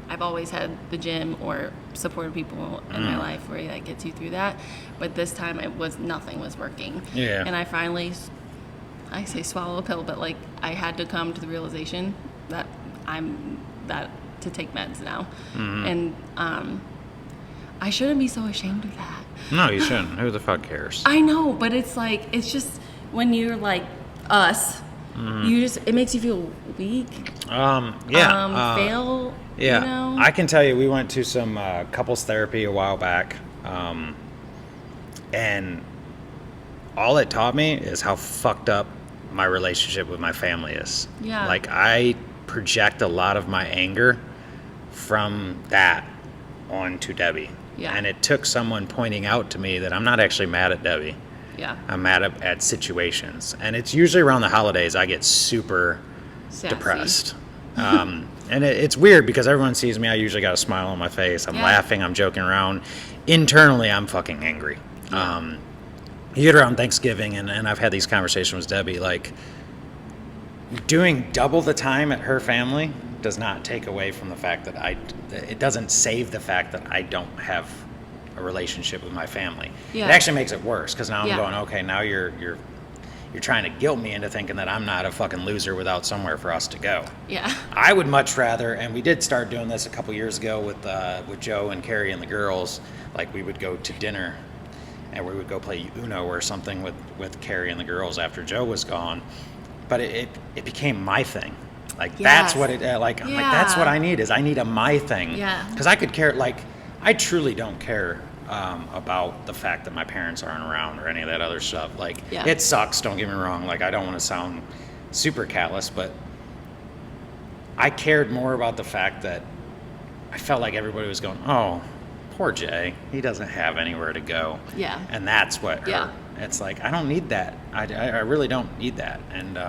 I've always had the gym or supported people in my life where that gets you through that. But this time nothing was working. Yeah. And I finally, I say swallow a pill, but like I had to come to the realization that to take meds now. And I shouldn't be so ashamed of that. No, you shouldn't. Who the fuck cares? I know, but it's like, it's just when you're like us, it makes you feel weak. Fail. Yeah. You know? I can tell you, we went to some couples therapy a while back, and all it taught me is how fucked up my relationship with my family is. Yeah. Like, I project a lot of my anger from that onto Debbie. Yeah. And it took someone pointing out to me that I'm not actually mad at Debbie. Yeah. I'm mad at situations. And it's usually around the holidays I get super Sassy. depressed. And it's weird because everyone sees me, I usually got a smile on my face. I'm laughing, I'm joking around. Internally, I'm fucking angry. Yeah. You get around Thanksgiving, and I've had these conversations with Debbie, like, doing double the time at her family does not take away from the fact that it doesn't save the fact that I don't have a relationship with my family. Yeah. It actually makes it worse, because now I'm going, okay, now you're you're trying to guilt me into thinking that I'm not a fucking loser without somewhere for us to go. Yeah. I would much rather, and we did start doing this a couple years ago with Joe and Carrie and the girls. Like, we would go to dinner and we would go play Uno or something with Carrie and the girls after Joe was gone. But it became my thing. Like, that's what it, I'm like, that's what I need, is I need a my thing. Yeah. Because I could care, like, I truly don't care about the fact that my parents aren't around or any of that other stuff. Like, it sucks, don't get me wrong. Like, I don't want to sound super callous, but I cared more about the fact that I felt like everybody was going, oh, poor Jay, he doesn't have anywhere to go. Yeah. And that's what hurt. It's like, I don't need that. I really don't need that. And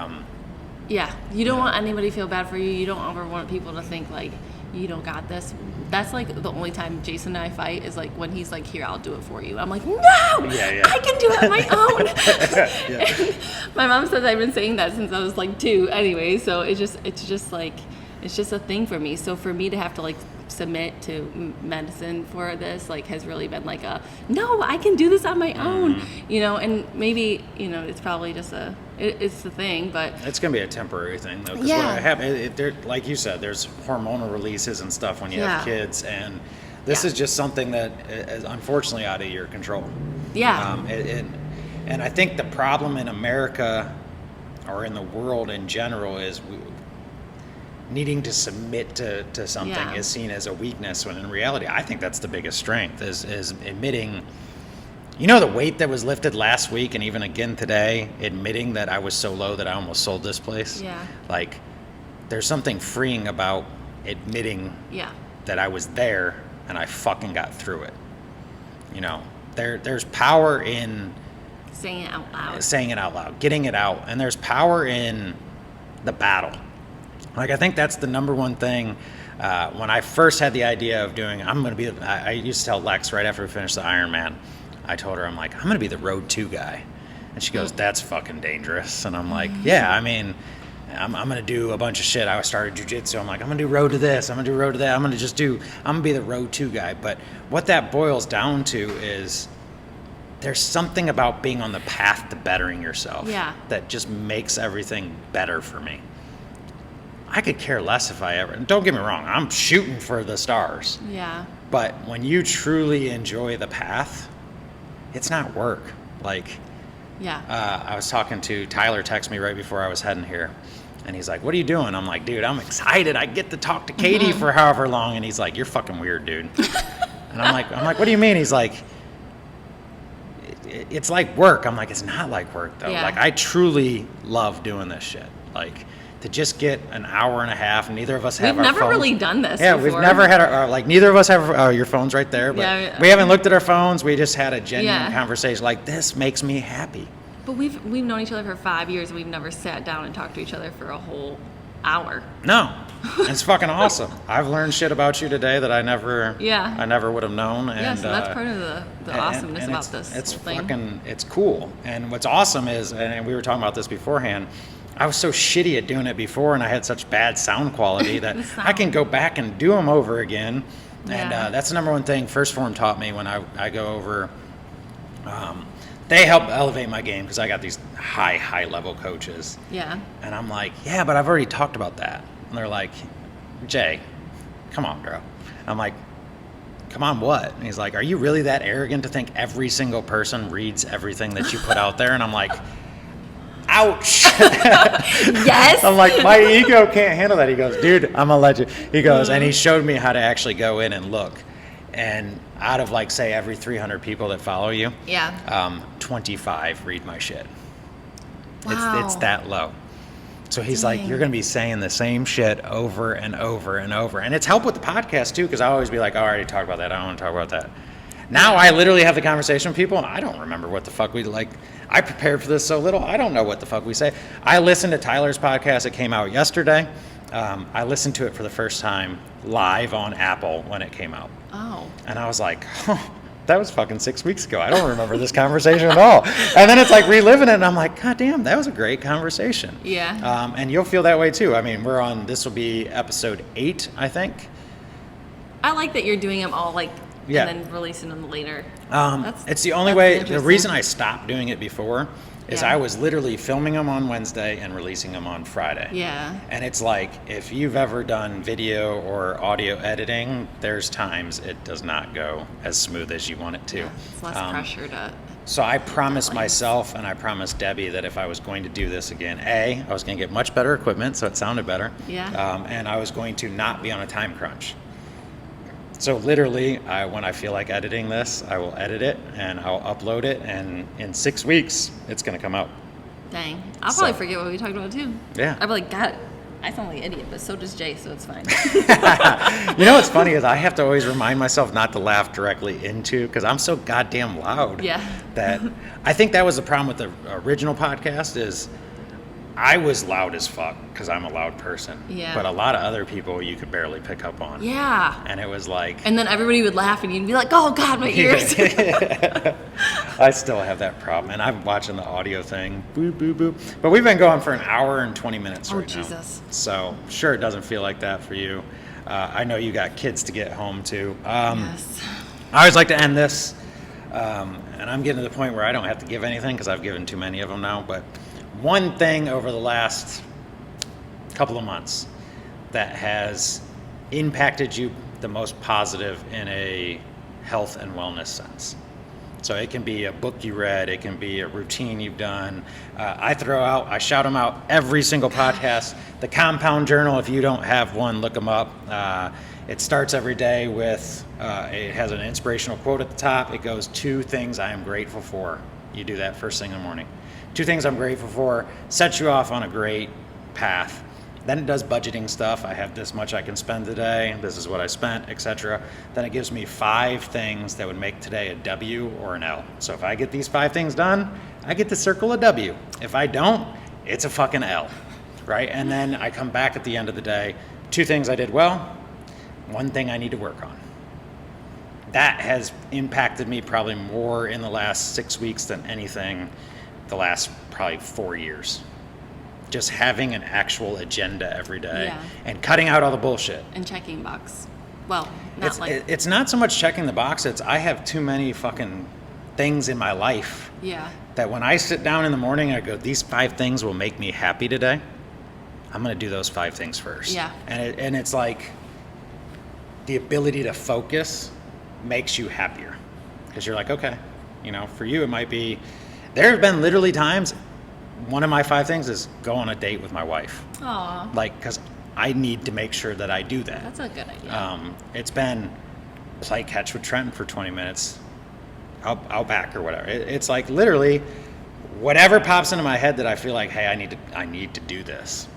yeah, you don't want anybody to feel bad for you. You don't ever want people to think like you don't got this. That's like the only time Jason and I fight is like when he's like, here, I'll do it for you. I'm like, no, I can do it on my own. My mom says I've been saying that since I was like 2 anyway. So it's just a thing for me. So for me to have to like submit to medicine for this like has really been like no, I can do this on my own, and maybe, it's probably just it's the thing, but it's gonna be a temporary thing though. Because what happened, like you said, there's hormonal releases and stuff when you have kids, and this is just something that is unfortunately out of your control. And I think the problem in America or in the world in general is needing to submit to something is seen as a weakness, when in reality I think that's the biggest strength, is admitting, the weight that was lifted last week and even again today, admitting that I was so low that I almost sold this place. Like, there's something freeing about admitting that I was there and I fucking got through it. There's power in saying it out loud, getting it out, and there's power in the battle. Like, I think that's the number one thing. When I first had the idea of doing, I used to tell Lex right after we finished the Ironman, I told her, I'm like, I'm going to be the road 2 guy. And she goes, that's fucking dangerous. And I'm like, yeah, I mean, I'm going to do a bunch of shit. I started jujitsu. I'm like, I'm going to do road to this. I'm going to do road to that. I'm going to be the road 2 guy. But what that boils down to is there's something about being on the path to bettering yourself that just makes everything better for me. I could care less if I ever, don't get me wrong, I'm shooting for the stars. Yeah. But when you truly enjoy the path, it's not work. Like, I was talking to Tyler, text me right before I was heading here. And he's like, what are you doing? I'm like, dude, I'm excited. I get to talk to Katie for however long. And he's like, you're fucking weird, dude. And I'm like, what do you mean? He's like, it's like work. I'm like, it's not like work though. Like, I truly love doing this shit. Like, to just get an hour and a half, and neither of us have our phones. We've never really done this before. We've never had neither of us have your phones right there, but we haven't looked at our phones. We just had a genuine conversation. Like, this makes me happy. But we've known each other for 5 years, and we've never sat down and talked to each other for a whole hour. No. It's fucking awesome. I've learned shit about you today that I never would have known. And, so that's part of the awesomeness about this it's whole thing. Fucking, it's cool. And what's awesome is, and we were talking about this beforehand, I was so shitty at doing it before, and I had such bad sound quality that I can go back and do them over again. And that's the number one thing First Form taught me when I go over. They help elevate my game because I got these high level coaches. Yeah. And I'm like, yeah, but I've already talked about that. And they're like, Jay, come on, bro. I'm like, come on, what? And he's like, are you really that arrogant to think every single person reads everything that you put out there? And I'm like, ouch. Yes. I'm like, my ego can't handle that. He goes, dude, I'm gonna let you. He goes, and he showed me how to actually go in and look. And out of, like, say, every 300 people that follow you, 25 read my shit. Wow. It's that low. So he's like, you're going to be saying the same shit over and over and over. And it's helped with the podcast, too, because I always be like, oh, I already talked about that. I don't want to talk about that. Now I literally have the conversation with people, and I don't remember what the fuck we, like, I prepared for this so little. I don't know what the fuck we say. I listened to Tyler's podcast. It came out yesterday. I listened to it for the first time live on Apple when it came out. Oh. And I was like, that was fucking 6 weeks ago. I don't remember this conversation at all. And then it's like reliving it, and I'm like, God damn, that was a great conversation. Yeah. And you'll feel that way too. I mean, this will be episode 8, I think. I like that you're doing them all like Yeah. and then releasing them later. It's the only that's way. The interesting. reason I stopped doing it before is Yeah. I was literally filming them on Wednesday and releasing them on Friday. Yeah. And it's like, if you've ever done video or audio editing, there's times it does not go as smooth as you want it to. Yeah, it's less pressure to. So I promised Definitely. myself and I promised Debbie that if I was going to do this again, I was going to get much better equipment so it sounded better. Yeah. And I was going to not be on a time crunch. So literally, when I feel like editing this, I will edit it and I'll upload it, and in 6 weeks, it's going to come out. Dang. I'll probably So- forget what we talked about too. Yeah. I'll be like, God, I sound like an idiot, but so does Jay, so it's fine. You know what's funny is I have to always remind myself not to laugh directly into, because I'm so goddamn loud. Yeah. That I think that was the problem with the original podcast is I was loud as fuck because I'm a loud person. Yeah. But a lot of other people you could barely pick up on. Yeah. And it was like, And then everybody would laugh and you'd be like, oh God, my ears. I still have that problem, and I'm watching the audio thing. Boop, boop, boop. But we've been going for an hour and 20 minutes Oh, right now. Jesus. So sure, it doesn't feel like that for you. I know you got kids to get home to. Yes. I always like to end this, and I'm getting to the point where I don't have to give anything because I've given too many of them now. But one thing over the last couple of months that has impacted you the most positive in a health and wellness sense. So it can be a book you read, it can be a routine you've done. I shout them out every single podcast. The Compound Journal, if you don't have one, look them up. It starts every day with, it has an inspirational quote at the top. It goes, 2 things I am grateful for. You do that first thing in the morning. 2 things I'm grateful for, sets you off on a great path. Then it does budgeting stuff. I have this much I can spend today. This is what I spent, etc. Then it gives me 5 things that would make today a W or an L. So if I get these 5 things done, I get to circle a W. If I don't, it's a fucking L, right? And then I come back at the end of the day, 2 things I did well, 1 thing I need to work on. That has impacted me probably more in the last 6 weeks than anything the last probably 4 years. Just having an actual agenda every day Yeah. and cutting out all the bullshit. And checking box. Well, not It's not so much checking the box, it's I have too many fucking things in my life yeah. that when I sit down in the morning and I go, these 5 things will make me happy today, I'm going to do those 5 things first. Yeah. And it's like the ability to focus makes you happier because you're like, okay, for you it might be, there have been literally times, one of my 5 things is go on a date with my wife. Aw. Like, because I need to make sure that I do that. That's a good idea. It's been play catch with Trenton for 20 minutes, out back or whatever. It's like literally whatever pops into my head that I feel like, hey, I need to do this.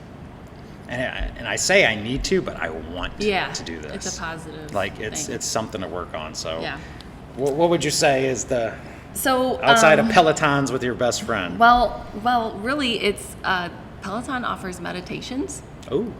And I say I need to, but I want to do this. It's a positive Like thing. it's something to work on. So Yeah. what would you say is the So outside of Pelotons with your best friend? Well, really, it's Peloton offers meditations. Oh,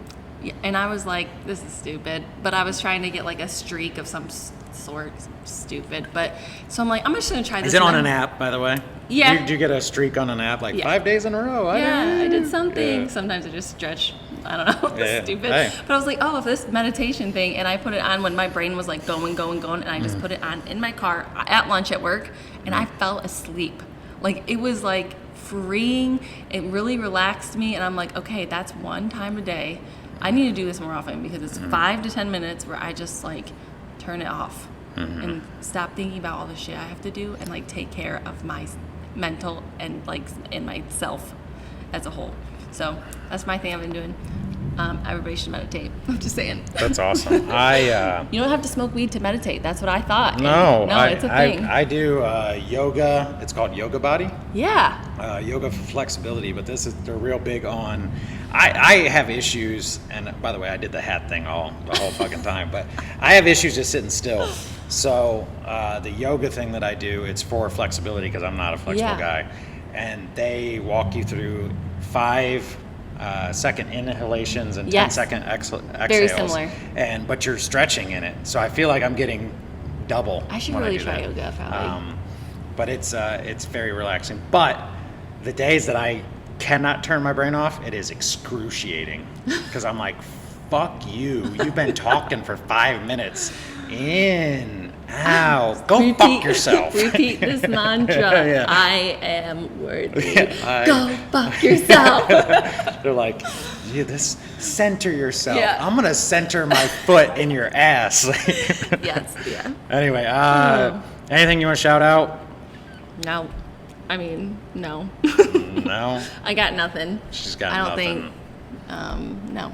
Yeah, and I was like, this is stupid. But I was trying to get like a streak of some sort. Stupid. But so I'm like, I'm just going to try this. is it on and an then- app, by the way? Yeah. Did you get a streak on an app like Yeah. 5 days in a row? I did something. Yeah. Sometimes I just stretch. I don't know. Yeah. Stupid. Hey. But I was like, oh, if this meditation thing, and I put it on when my brain was like going, and I just put it on in my car at lunch at work, and I fell asleep. Like it was like freeing. It really relaxed me, and I'm like, okay, that's 1 time a day. I need to do this more often because it's 5 to 10 minutes where I just like turn it off and stop thinking about all the shit I have to do and like take care of my mental and like in myself as a whole. So that's my thing I've been doing. Everybody should meditate. I'm just saying. That's awesome. You don't have to smoke weed to meditate. That's what I thought. No, It's a thing. I do yoga. It's called Yoga Body. Yeah. Yoga for flexibility, but they're real big on. I have issues, and by the way, I did the hat thing the whole fucking time, but I have issues just sitting still. So the yoga thing that I do, it's for flexibility because I'm not a flexible guy, and they walk you through 5 second inhalations and 10-second exhales. Very similar. But you're stretching in it, so I feel like I'm getting double. I should when really do try that. yoga probably. But it's very relaxing. But the days that I cannot turn my brain off, it is excruciating because I'm like, fuck you. You've been talking for 5 minutes in. Ow. Go fuck yourself. Repeat this mantra. Yeah. I am worthy. Yeah, Go fuck yourself. They're like, this center yourself. Yeah. I'm gonna center my foot in your ass. Yes, yeah. Anyway, anything you want to shout out? No. I mean, no. No. I got nothing. She's got I don't nothing. think, no.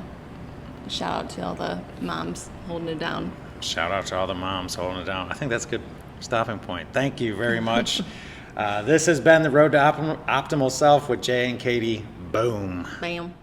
Shout out to all the moms holding it down. Shout out to all the moms holding it down. I think that's a good stopping point. Thank you very much. This has been the Road to Optimal Self with Jay and Katie. Boom. Bam.